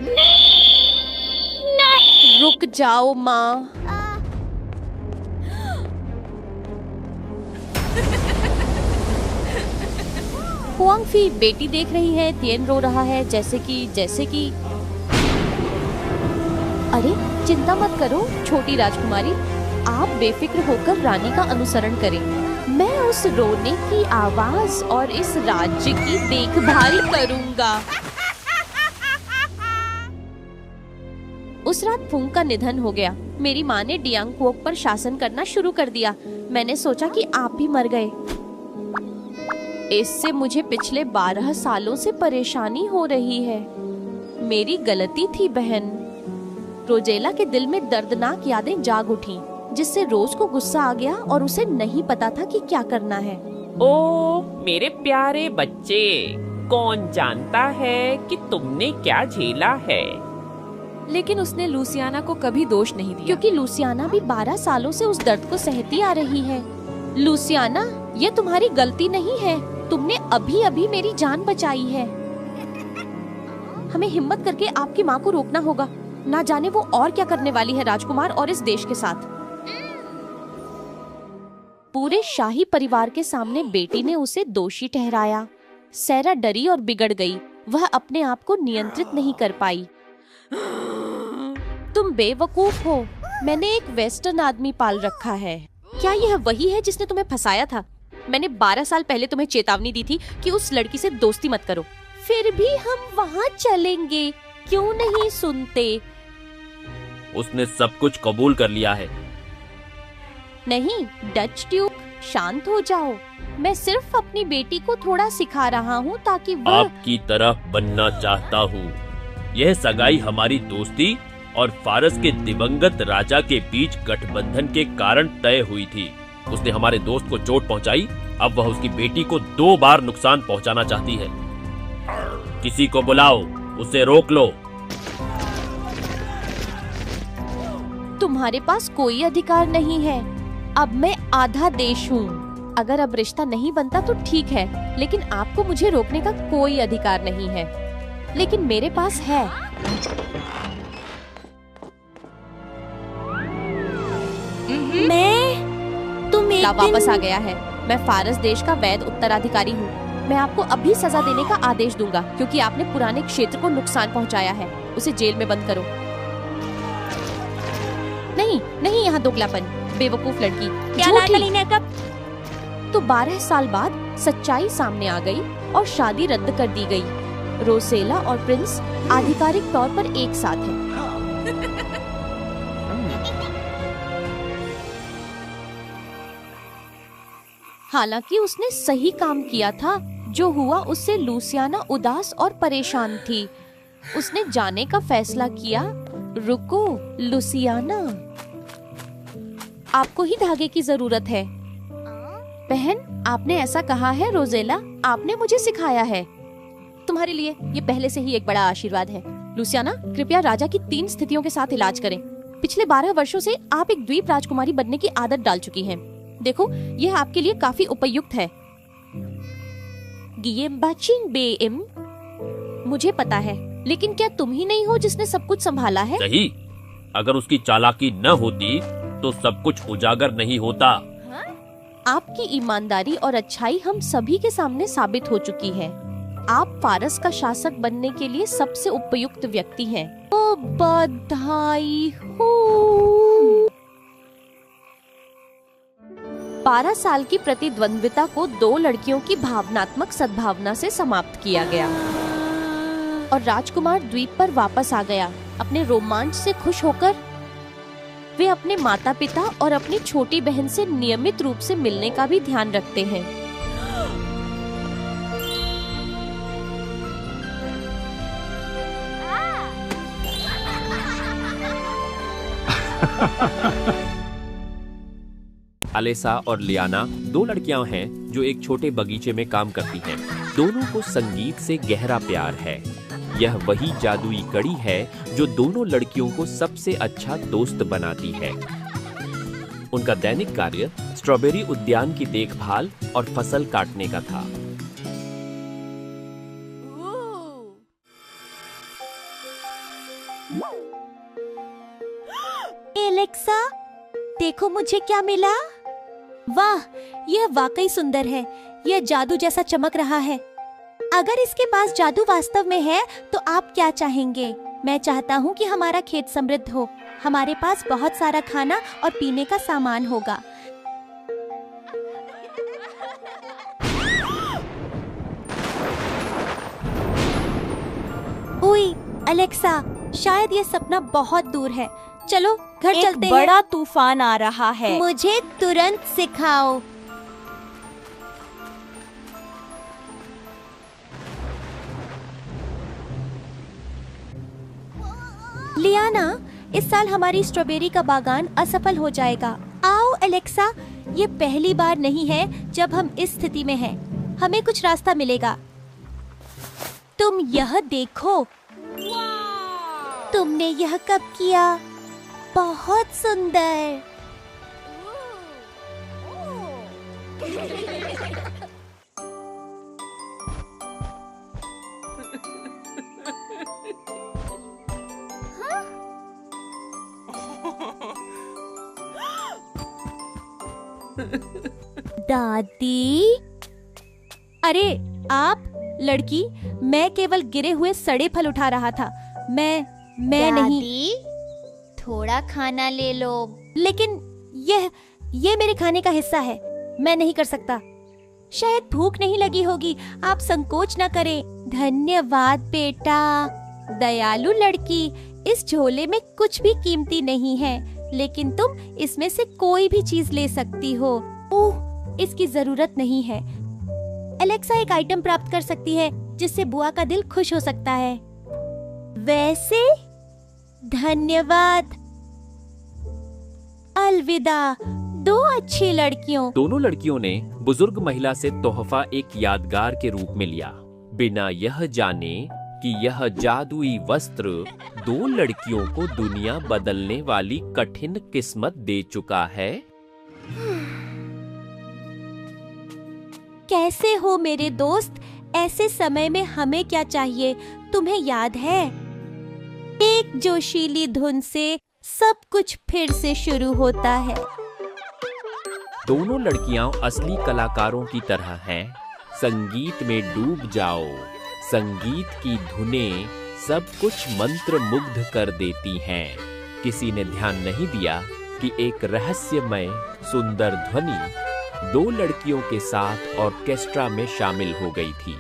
नहीं। रुक जाओ माँ। हुआंगफी बेटी देख रही है, तिएन रो रहा है, जैसे कि अरे चिंता मत करो छोटी राजकुमारी, आप बेफिक्र होकर रानी का अनुसरण करें। मैं उस रोने की आवाज और इस राज्य की देखभाल करूंगा। उस रात फुंग का निधन हो गया। मेरी माँ ने डियांगकुओक पर शासन करना शुरू कर दिया। मैंने सोचा कि आप भी मर गए। इससे मुझे पिछले 12 सालों से परेशानी हो रही है। मेरी गलती थी बहन। रोजेला के दिल में दर्दनाक यादें जाग उठी, जिससे रोज को गुस्सा आ गया और उसे नहीं पता था कि क्या करना है। ओ मेरे प्यारे बच्चे, कौन जानता है कि तुमने क्या झेला है। लेकिन उसने लूसियाना को कभी दोष नहीं दिया, क्योंकि लूसियाना भी 12 सालों से उस दर्द को सहती आ रही है। लूसियाना, ये तुम्हारी गलती नहीं है। तुमने अभी अभी मेरी जान बचाई है। हमें हिम्मत करके आपकी माँ को रोकना होगा। ना जाने वो और क्या करने वाली है राजकुमार और इस देश के साथ। पूरे शाही परिवार के सामने बेटी ने उसे दोषी ठहराया। सैरा डरी और बिगड़ गई। वह अपने आप को नियंत्रित नहीं कर पाई। तुम बेवकूफ हो। मैंने एक वेस्टर्न आदमी पाल रखा है। क्या यह वही है जिसने तुम्हें फंसाया था? मैंने 12 साल पहले तुम्हें चेतावनी दी थी कि उस लड़की से दोस्ती मत करो। फिर भी हम वहाँ चलेंगे, क्यों नहीं सुनते? उसने सब कुछ कबूल कर लिया है। नहीं डच ड्यूक, शांत हो जाओ। मैं सिर्फ अपनी बेटी को थोड़ा सिखा रहा हूँ ताकि वह आपकी तरह बनना चाहता हूँ। यह सगाई हमारी दोस्ती और फारस के दिवंगत राजा के बीच गठबंधन के कारण तय हुई थी। उसने हमारे दोस्त को चोट पहुंचाई। अब वह उसकी बेटी को 2 बार नुकसान पहुंचाना चाहती है। किसी को बुलाओ, उसे रोक लो। तुम्हारे पास कोई अधिकार नहीं है। अब मैं आधा देश हूँ। अगर अब रिश्ता नहीं बनता तो ठीक है, लेकिन आपको मुझे रोकने का कोई अधिकार नहीं है। लेकिन मेरे पास है। तुम एक वापस आ गया है। मैं फारस देश का वैध उत्तराधिकारी हूँ। मैं आपको अभी सजा देने का आदेश दूंगा, क्योंकि आपने पुराने क्षेत्र को नुकसान पहुँचाया है। उसे जेल में बंद करो। नहीं नहीं, यहाँ दोगलापन। बेवकूफ लड़की। क्या लाडली ने कब? तो 12 साल बाद सच्चाई सामने आ गई और शादी रद्द कर दी गई। रोसेला और प्रिंस आधिकारिक तौर पर एक साथ हैं। हालांकि उसने सही काम किया था। जो हुआ उससे लूसियाना उदास और परेशान थी। उसने जाने का फैसला किया। रुको लूसियाना, आपको ही धागे की जरूरत है। बहन, आपने ऐसा कहा है। रोजेला, आपने मुझे सिखाया है। तुम्हारे लिए ये पहले से ही एक बड़ा आशीर्वाद है। लूसियाना, कृपया राजा की 3 स्थितियों के साथ इलाज करें। पिछले 12 वर्षों से आप एक द्वीप राजकुमारी बनने की आदत डाल चुकी हैं। देखो, यह आपके लिए काफी उपयुक्त है। मुझे पता है, लेकिन क्या तुम ही नहीं हो जिसने सब कुछ संभाला है? सही। अगर उसकी चालाकी न होती तो सब कुछ उजागर नहीं होता। आपकी ईमानदारी और अच्छाई हम सभी के सामने साबित हो चुकी है। आप फारस का शासक बनने के लिए सबसे उपयुक्त व्यक्ति हैं। ओ बधाई हो। 12 साल की प्रतिद्वंद्विता को 2 लड़कियों की भावनात्मक सद्भावना से समाप्त किया गया और राजकुमार द्वीप पर वापस आ गया। अपने रोमांच से खुश होकर वे अपने माता पिता और अपनी छोटी बहन से नियमित रूप से मिलने का भी ध्यान रखते हैं। अलेसा और लियाना 2 लड़कियां हैं जो एक छोटे बगीचे में काम करती हैं। दोनों को संगीत से गहरा प्यार है। यह वही जादुई कड़ी है जो दोनों लड़कियों को सबसे अच्छा दोस्त बनाती है। उनका दैनिक कार्य स्ट्रॉबेरी उद्यान की देखभाल और फसल काटने का था। एलेक्सा, देखो मुझे क्या मिला। वाह, यह वाकई सुंदर है। यह जादू जैसा चमक रहा है। अगर इसके पास जादू वास्तव में है तो आप क्या चाहेंगे? मैं चाहता हूँ कि हमारा खेत समृद्ध हो। हमारे पास बहुत सारा खाना और पीने का सामान होगा। ओए, अलेक्सा, शायद ये सपना बहुत दूर है। चलो घर चलते हैं। बड़ा तूफान आ रहा है। मुझे तुरंत सिखाओ। लियाना, इस साल हमारी स्ट्रॉबेरी का बागान असफल हो जाएगा। आओ एलेक्सा, ये पहली बार नहीं है जब हम इस स्थिति में हैं। हमें कुछ रास्ता मिलेगा। तुम यह देखो। तुमने यह कब किया? बहुत सुंदर। दादी, अरे आप लड़की, मैं केवल गिरे हुए सड़े फल उठा रहा था। मैं नहीं। थोड़ा खाना ले लो। लेकिन यह मेरे खाने का हिस्सा है। मैं नहीं कर सकता। शायद भूख नहीं लगी होगी। आप संकोच न करें। धन्यवाद बेटा। दयालु लड़की, इस झोले में कुछ भी कीमती नहीं है, लेकिन तुम इसमें से कोई भी चीज ले सकती हो। ओह, इसकी जरूरत नहीं है। एलेक्सा एक आइटम प्राप्त कर सकती है जिससे बुआ का दिल खुश हो सकता है। वैसे धन्यवाद। अलविदा दो अच्छी लड़कियों। दोनों लड़कियों ने बुजुर्ग महिला से तोहफा एक यादगार के रूप में लिया, बिना यह जाने कि यह जादुई वस्त्र दो लड़कियों को दुनिया बदलने वाली कठिन किस्मत दे चुका है। कैसे हो मेरे दोस्त? ऐसे समय में हमें क्या चाहिए, तुम्हें याद है? एक जोशीली धुन से सब कुछ फिर से शुरू होता है। दोनों लड़कियां असली कलाकारों की तरह हैं। संगीत में डूब जाओ। संगीत की धुनें सब कुछ मंत्र मुग्ध कर देती हैं। किसी ने ध्यान नहीं दिया कि एक रहस्यमय सुंदर ध्वनि दो लड़कियों के साथ ऑर्केस्ट्रा में शामिल हो गई थी।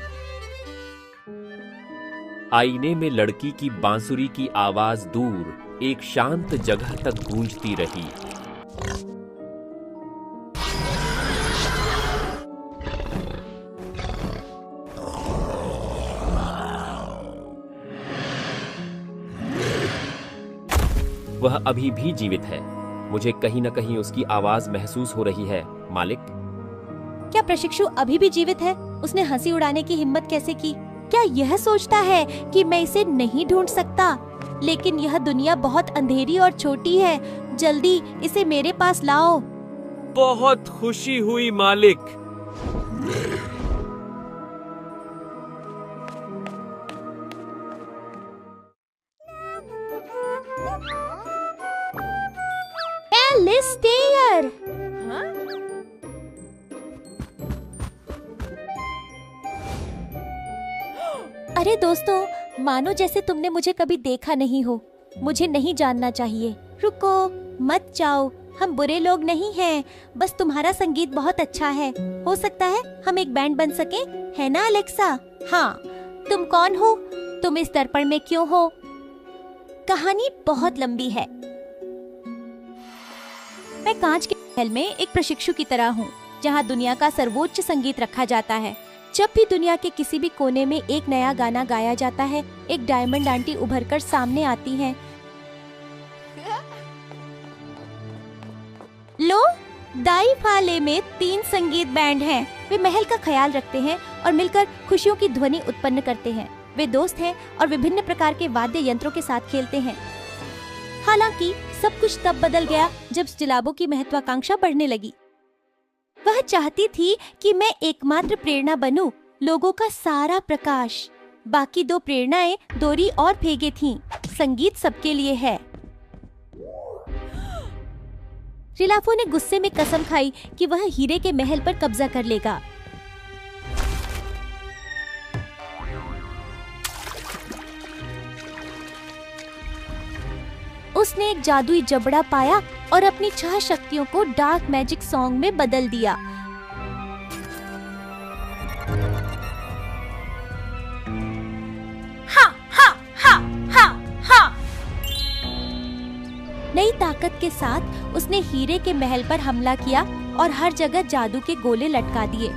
आईने में लड़की की बांसुरी की आवाज दूर एक शांत जगह तक गूंजती रही। वह अभी भी जीवित है। मुझे कहीं न कहीं उसकी आवाज महसूस हो रही है, मालिक। क्या प्रशिक्षु अभी भी जीवित है? उसने हंसी उड़ाने की हिम्मत कैसे की? क्या यह सोचता है कि मैं इसे नहीं ढूंढ सकता? लेकिन यह दुनिया बहुत अंधेरी और छोटी है। जल्दी इसे मेरे पास लाओ। बहुत खुशी हुई मालिक। एलिस्टेयर! अरे दोस्तों, मानो जैसे तुमने मुझे कभी देखा नहीं हो। मुझे नहीं जानना चाहिए। रुको, मत जाओ। हम बुरे लोग नहीं हैं। बस तुम्हारा संगीत बहुत अच्छा है। हो सकता है हम एक बैंड बन सके, है ना अलेक्सा? हाँ। तुम कौन हो? तुम इस दर्पण में क्यों हो? कहानी बहुत लंबी है। मैं कांच के महल में एक प्रशिक्षु की तरह हूँ, जहाँ दुनिया का सर्वोच्च संगीत रखा जाता है। जब भी दुनिया के किसी भी कोने में एक नया गाना गाया जाता है, एक डायमंड आंटी उभरकर सामने आती हैं। लो, दाई फाले में 3 संगीत बैंड हैं। वे महल का ख्याल रखते हैं और मिलकर खुशियों की ध्वनि उत्पन्न करते हैं। वे दोस्त हैं और विभिन्न प्रकार के वाद्य यंत्रों के साथ खेलते हैं। हालांकि सब कुछ तब बदल गया जब स्टिलाबो की महत्वाकांक्षा बढ़ने लगी। वह चाहती थी कि मैं एकमात्र प्रेरणा बनूं, लोगों का सारा प्रकाश। बाकी 2 प्रेरणाएं दोरी और फेगे थीं। संगीत सबके लिए है। रिलाफो ने गुस्से में कसम खाई कि वह हीरे के महल पर कब्जा कर लेगा। उसने एक जादुई जबड़ा पाया और अपनी 6 शक्तियों को डार्क मैजिक सॉन्ग में बदल दिया। हा हा हा हा हा नई ताकत के साथ उसने हीरे के महल पर हमला किया और हर जगह जादू के गोले लटका दिए।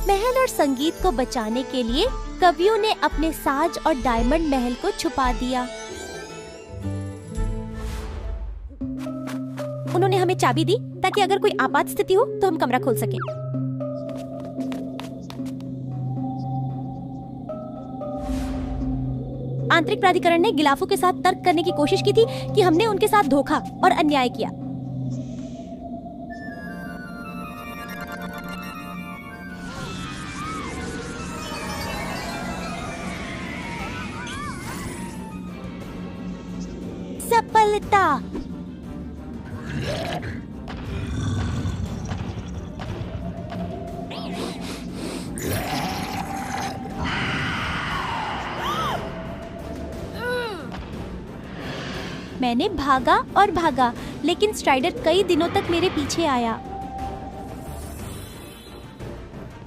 महल और संगीत को बचाने के लिए कवियों ने अपने साज और डायमंड महल को छुपा दिया। उन्होंने हमें चाबी दी ताकि अगर कोई आपात स्थिति हो तो हम कमरा खोल सकें। आंतरिक प्राधिकरण ने गिलाफों के साथ तर्क करने की कोशिश की थी कि हमने उनके साथ धोखा और अन्याय किया। सफलता। मैंने भागा और भागा, लेकिन स्ट्राइडर कई दिनों तक मेरे पीछे आया।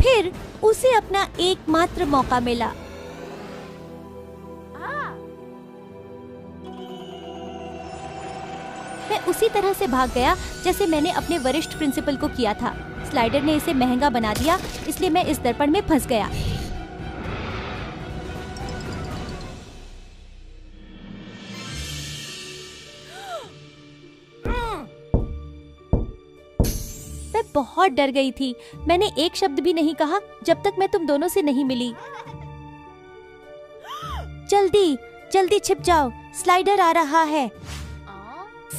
फिर उसे अपना एकमात्र मौका मिला। मैं उसी तरह से भाग गया जैसे मैंने अपने वरिष्ठ प्रिंसिपल को किया था। स्लाइडर ने इसे महंगा बना दिया, इसलिए मैं इस दर्पण में फंस गया। मैं बहुत डर गई थी। मैंने एक शब्द भी नहीं कहा जब तक मैं तुम दोनों से नहीं मिली। जल्दी जल्दी छिप जाओ, स्लाइडर आ रहा है।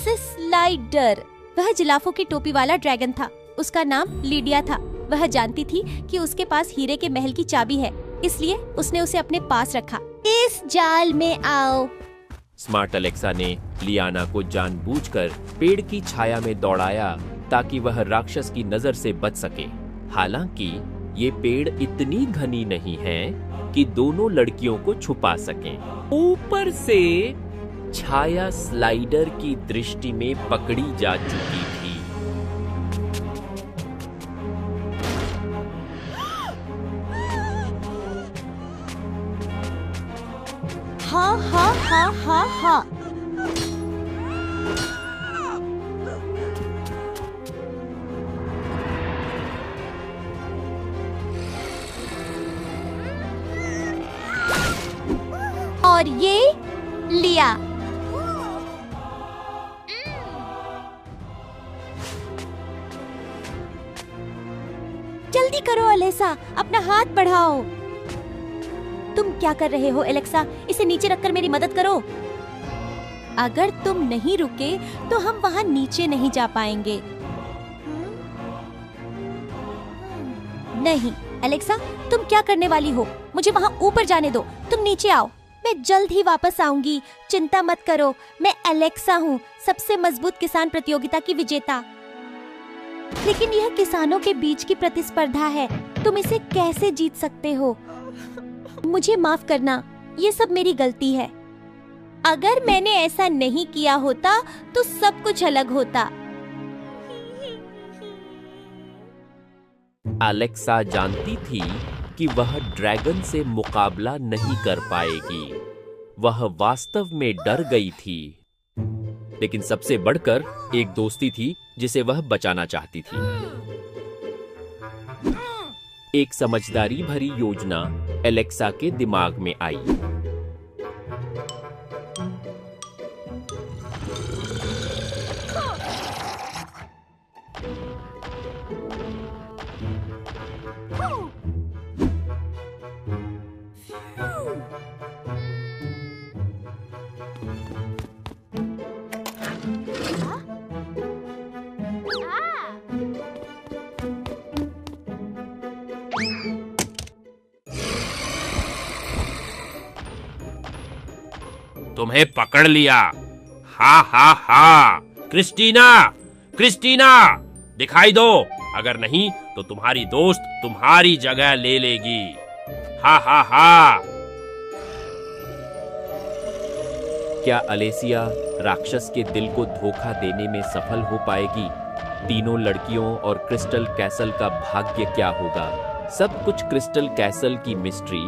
स्लाइडर, वह जिलाफों की टोपी वाला ड्रैगन था। उसका नाम लीडिया था। वह जानती थी कि उसके पास हीरे के महल की चाबी है, इसलिए उसने उसे अपने पास रखा। इस जाल में आओ। स्मार्ट अलेक्सा ने लियाना को जानबूझकर पेड़ की छाया में दौड़ाया ताकि वह राक्षस की नजर से बच सके। हालांकि ये पेड़ इतनी घनी नहीं है कि दोनों लड़कियों को छुपा सकें। ऊपर से छाया स्लाइडर की दृष्टि में पकड़ी जा चुकी थी। हाँ हाँ हाँ हाँ हाँ। और ये लिया। जल्दी करो अलेक्सा, अपना हाथ बढ़ाओ। तुम क्या कर रहे हो एलेक्सा? इसे नीचे रखकर मेरी मदद करो। अगर तुम नहीं रुके तो हम वहाँ नीचे नहीं जा पाएंगे। नहीं एलेक्सा, तुम क्या करने वाली हो? मुझे वहाँ ऊपर जाने दो। तुम नीचे आओ। मैं जल्द ही वापस आऊंगी, चिंता मत करो। मैं एलेक्सा हूँ, सबसे मजबूत किसान प्रतियोगिता की विजेता। लेकिन यह किसानों के बीच की प्रतिस्पर्धा है। तुम इसे कैसे जीत सकते हो? मुझे माफ करना, ये सब मेरी गलती है। अगर मैंने ऐसा नहीं किया होता तो सब कुछ अलग होता। अलेक्सा जानती थी कि वह ड्रैगन से मुकाबला नहीं कर पाएगी। वह वास्तव में डर गई थी, लेकिन सबसे बढ़कर एक दोस्ती थी जिसे वह बचाना चाहती थी। एक समझदारी भरी योजना एलेक्सा के दिमाग में आई। तुम्हें पकड़ लिया। हा हा हा। क्रिस्टीना, क्रिस्टीना, दिखाई दो। अगर नहीं तो तुम्हारी दोस्त तुम्हारी जगह ले लेगी। हा हा हा। क्या अलेसिया राक्षस के दिल को धोखा देने में सफल हो पाएगी? तीनों लड़कियों और क्रिस्टल कैसल का भाग्य क्या होगा? सब कुछ क्रिस्टल कैसल की मिस्ट्री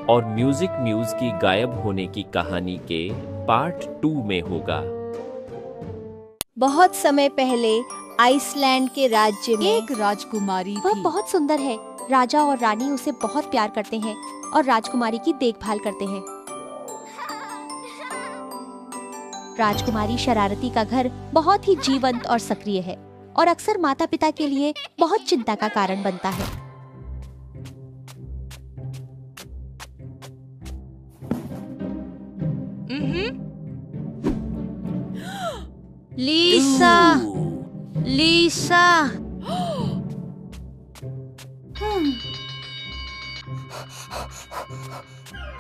और म्यूजिक म्यूज की गायब होने की कहानी के पार्ट 2 में होगा। बहुत समय पहले आइसलैंड के राज्य में एक राजकुमारी थी। वह बहुत सुंदर है। राजा और रानी उसे बहुत प्यार करते हैं और राजकुमारी की देखभाल करते हैं। राजकुमारी शरारती का घर बहुत ही जीवंत और सक्रिय है और अक्सर माता पिता के लिए बहुत चिंता का कारण बनता है। लीसा, लीसा।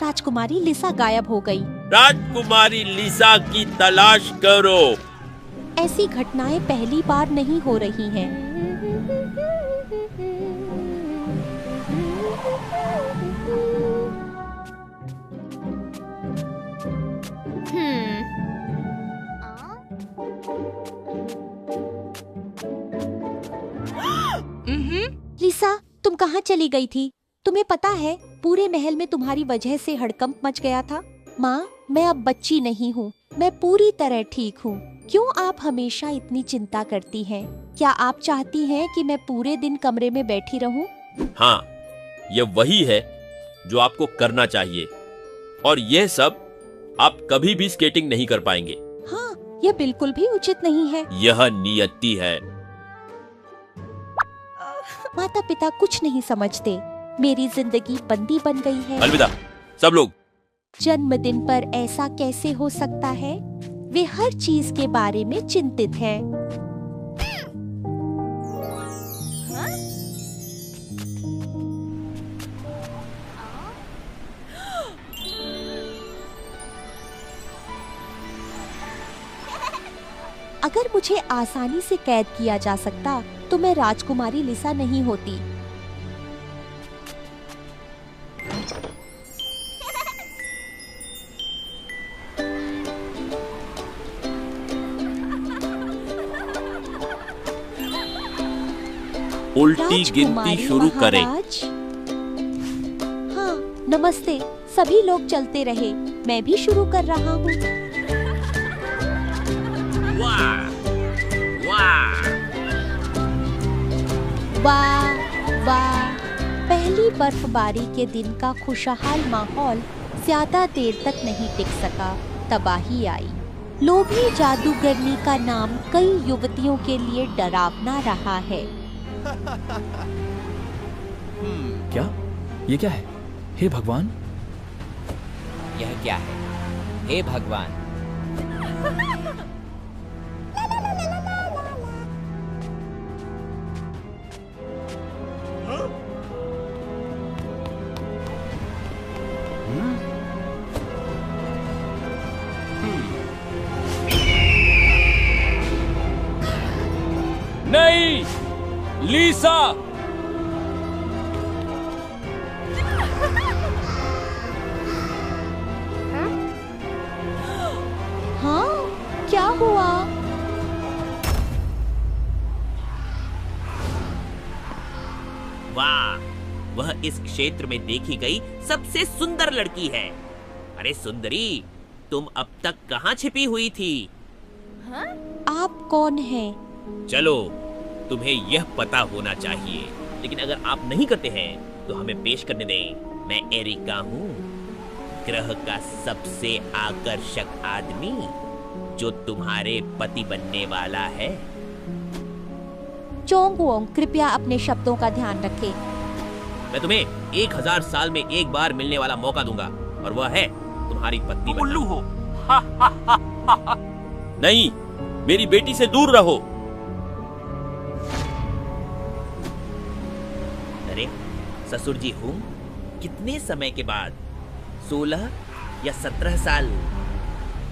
राजकुमारी लिसा गायब हो गई। राजकुमारी लिसा की तलाश करो। ऐसी घटनाएं पहली बार नहीं हो रही हैं। लिसा, तुम कहाँ चली गई थी? तुम्हें पता है पूरे महल में तुम्हारी वजह से हड़कंप मच गया था। माँ, मैं अब बच्ची नहीं हूँ, मैं पूरी तरह ठीक हूँ। क्यों आप हमेशा इतनी चिंता करती हैं? क्या आप चाहती हैं कि मैं पूरे दिन कमरे में बैठी रहूं? हाँ, यह वही है जो आपको करना चाहिए और यह सब आप कभी भी स्केटिंग नहीं कर पाएंगे। हाँ, यह बिल्कुल भी उचित नहीं है। यह नियति है। माता पिता कुछ नहीं समझते। मेरी जिंदगी बंदी बन गई है। अलविदा सब लोग। जन्मदिन पर ऐसा कैसे हो सकता है? वे हर चीज के बारे में चिंतित हैं। अगर मुझे आसानी से कैद किया जा सकता तो मैं राजकुमारी लिसा नहीं होती। उल्टी गिनती शुरू करें। हाँ, नमस्ते। सभी लोग चलते रहे, मैं भी शुरू कर रहा हूँ। वाह, वाह, वाह, वाह। पहली बर्फबारी के दिन का खुशहाल माहौल ज्यादा देर तक नहीं टिक सका। तबाही आई। लोभी जादूगरनी का नाम कई युवतियों के लिए डरावना रहा है। क्या? ये क्या है? हे भगवान! यह क्या है? हे भगवान! नहीं, लीसा! हाँ, क्या हुआ? वाह, वह इस क्षेत्र में देखी गई सबसे सुंदर लड़की है। अरे सुंदरी, तुम अब तक कहाँ छिपी हुई थी? हाँ? आप कौन हैं? चलो, तुम्हें यह पता होना चाहिए, लेकिन अगर आप नहीं करते हैं तो हमें पेश करने दें। मैं एरिका हूँ, ग्रह का सबसे आकर्षक आदमी जो तुम्हारे पति बनने वाला है। चोंगवोंग, कृपया अपने शब्दों का ध्यान रखें। मैं तुम्हें 1000 साल में एक बार मिलने वाला मौका दूंगा और वह है तुम्हारी पत्नी बनना। उल्लू हो। नहीं, मेरी बेटी से दूर रहो। अरे ससुर जी हूँ, कितने समय के बाद? 16 या 17 साल?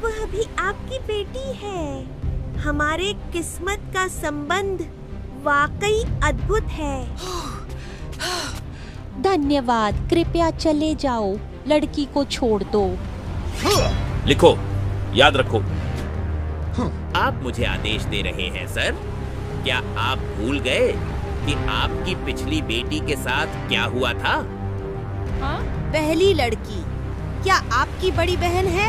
वह भी आपकी बेटी है। हमारे किस्मत का संबंध वाकई अद्भुत है। धन्यवाद। कृपया चले जाओ, लड़की को छोड़ दो। लिखो, याद रखो। आप मुझे आदेश दे रहे हैं सर? क्या आप भूल गए कि आपकी पिछली बेटी के साथ क्या हुआ था? हाँ? पहली लड़की क्या आपकी बड़ी बहन है?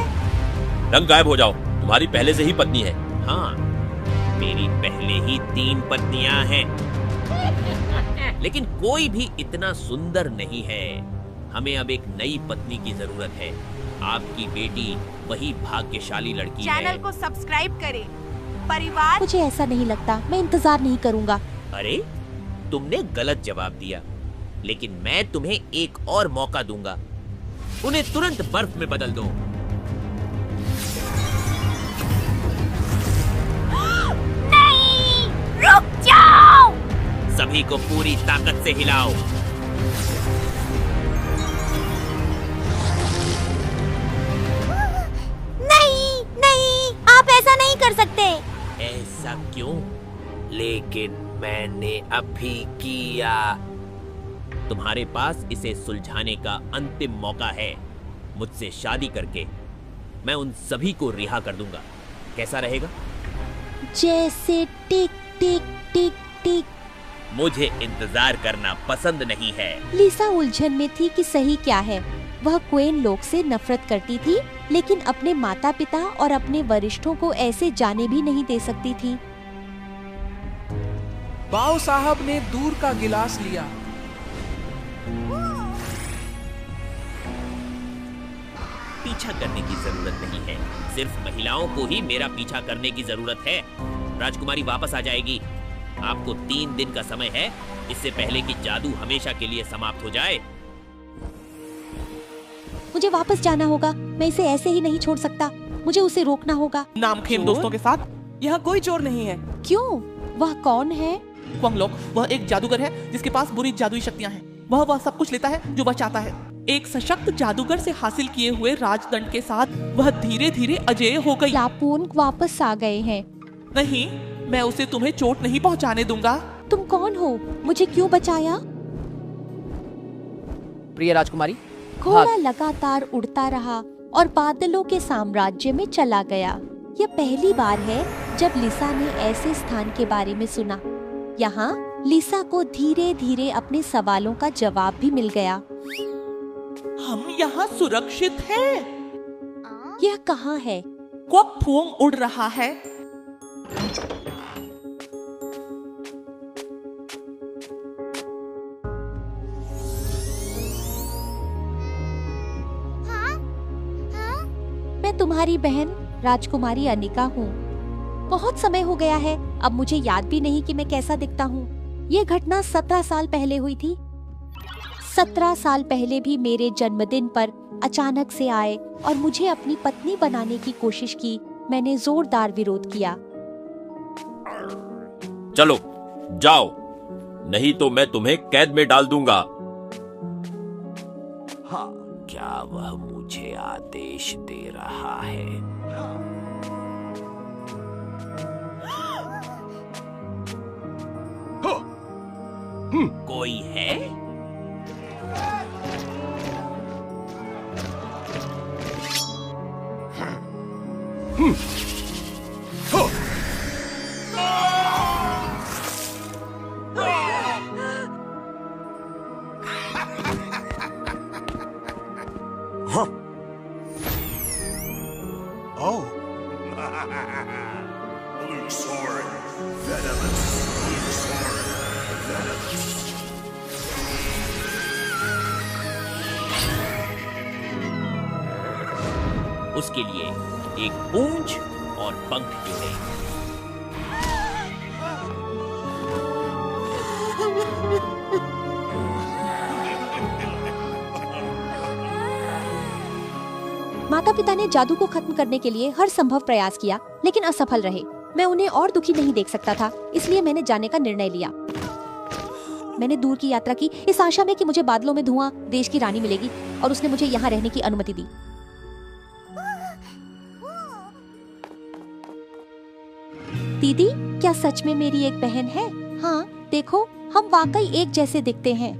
रंग गायब हो जाओ, तुम्हारी पहले से ही पत्नी है। हाँ, मेरी पहले ही 3 पत्नियां हैं, लेकिन कोई भी इतना सुंदर नहीं है। हमें अब एक नई पत्नी की जरूरत है। आपकी बेटी वही भाग्यशाली लड़की है। चैनल को सब्सक्राइब करें। परिवार। मुझे ऐसा नहीं लगता, मैं इंतजार नहीं करूंगा। अरे, तुमने गलत जवाब दिया, लेकिन मैं तुम्हें एक और मौका दूंगा। उन्हें तुरंत बर्फ में बदल दो। नहीं, रुक जाओ। सभी को पूरी ताकत से हिलाओ। नहीं, नहीं, आप ऐसा नहीं कर सकते। ऐसा क्यों? लेकिन मैंने अभी किया। तुम्हारे पास इसे सुलझाने का अंतिम मौका है। मुझसे शादी करके मैं उन सभी को रिहा कर दूंगा। कैसा रहेगा? जैसे टिक टिक टिक टिक। मुझे इंतजार करना पसंद नहीं है। लिसा उलझन में थी कि सही क्या है। वह क्वेन लोग से नफरत करती थी, लेकिन अपने माता पिता और अपने वरिष्ठों को ऐसे जाने भी नहीं दे सकती थी। बाव साहब ने दूर का गिलास लिया। पीछा करने की जरूरत नहीं है, सिर्फ महिलाओं को ही मेरा पीछा करने की जरूरत है। राजकुमारी वापस आ जाएगी। आपको 3 दिन का समय है, इससे पहले कि जादू हमेशा के लिए समाप्त हो जाए। मुझे वापस जाना होगा, मैं इसे ऐसे ही नहीं छोड़ सकता। मुझे उसे रोकना होगा। नामखेम दोस्तों के साथ यहाँ कोई चोर नहीं है। क्यों? वह कौन है? क्वांगलॉक, वह एक जादूगर है जिसके पास बुरी जादुई शक्तियाँ हैं। वह सब कुछ लेता है जो वह चाहता है। एक सशक्त जादूगर से हासिल किए हुए राजदंड के साथ वह धीरे धीरे अजेय हो गई। लापून वापस आ गए हैं। नहीं, मैं उसे तुम्हें चोट नहीं पहुंचाने दूंगा। तुम कौन हो? मुझे क्यों बचाया? प्रिय राजकुमारी। घोड़ा लगातार उड़ता रहा और बादलों के साम्राज्य में चला गया। यह पहली बार है जब लिसा ने ऐसे स्थान के बारे में सुना। यहाँ लिसा को धीरे धीरे अपने सवालों का जवाब भी मिल गया। हम यहाँ सुरक्षित हैं। यह कहाँ है? क्वक फुओंग उड़ रहा है। मैं तुम्हारी बहन राजकुमारी अनिका हूँ। बहुत समय हो गया है, अब मुझे याद भी नहीं कि मैं कैसा दिखता हूँ। ये घटना 17 साल पहले हुई थी। 17 साल पहले भी मेरे जन्मदिन पर अचानक से आए और मुझे अपनी पत्नी बनाने की कोशिश की। मैंने जोरदार विरोध किया। चलो जाओ, नहीं तो मैं तुम्हें कैद में डाल दूंगा। हाँ, क्या वह मुझे आदेश दे रहा है? कोई है? Oh. Blue sword, venomous. Blue sword, venomous. उसके लिए एक पूंछ और पंख जोड़े। माता पिता ने जादू को खत्म करने के लिए हर संभव प्रयास किया, लेकिन असफल रहे। मैं उन्हें और दुखी नहीं देख सकता था, इसलिए मैंने जाने का निर्णय लिया। मैंने दूर की यात्रा की इस आशा में कि मुझे बादलों में धुआं देश की रानी मिलेगी और उसने मुझे यहाँ रहने की अनुमति दी। दीदी, क्या सच में मेरी एक बहन है? हाँ, देखो, हम वाकई एक जैसे दिखते हैं।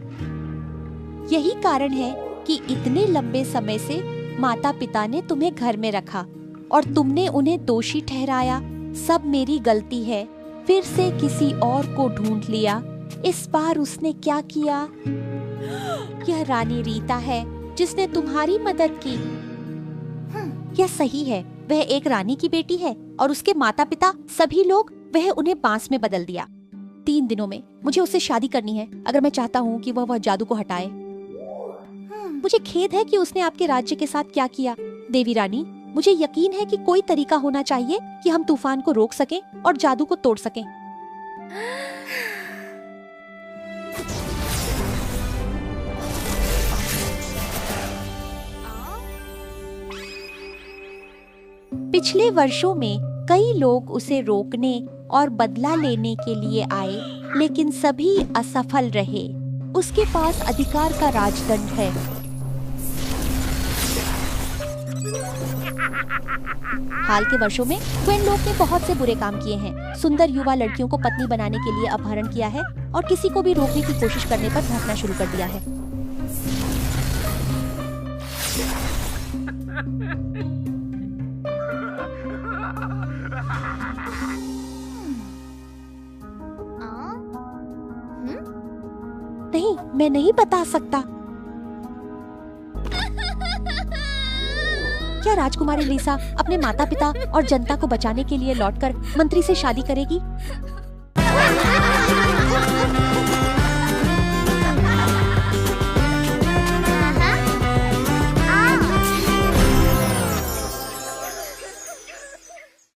यही कारण है कि इतने लंबे समय से माता पिता ने तुम्हें घर में रखा। और तुमने उन्हें दोषी ठहराया। सब मेरी गलती है। फिर से किसी और को ढूंढ लिया। इस बार उसने क्या किया? यह रानी रीता है जिसने तुम्हारी मदद की। यह सही है, वह एक रानी की बेटी है और उसके माता पिता सभी लोग, वह उन्हें बांस में बदल दिया। 3 दिनों में मुझे उससे शादी करनी है अगर मैं चाहता हूँ कि वह जादू को हटाए। मुझे खेद है कि उसने आपके राज्य के साथ क्या किया। देवी रानी, मुझे यकीन है कि कोई तरीका होना चाहिए कि हम तूफान को रोक सकें और जादू को तोड़ सकें। पिछले वर्षों में कई लोग उसे रोकने और बदला लेने के लिए आए, लेकिन सभी असफल रहे। उसके पास अधिकार का राजदंड है। हाल के वर्षों में क्वेनलॉक ने बहुत से बुरे काम किए हैं। सुंदर युवा लड़कियों को पत्नी बनाने के लिए अपहरण किया है और किसी को भी रोकने की कोशिश करने पर भौंकना शुरू कर दिया है। नहीं, मैं नहीं बता सकता। क्या राजकुमारी लीसा अपने माता पिता और जनता को बचाने के लिए लौटकर मंत्री से शादी करेगी?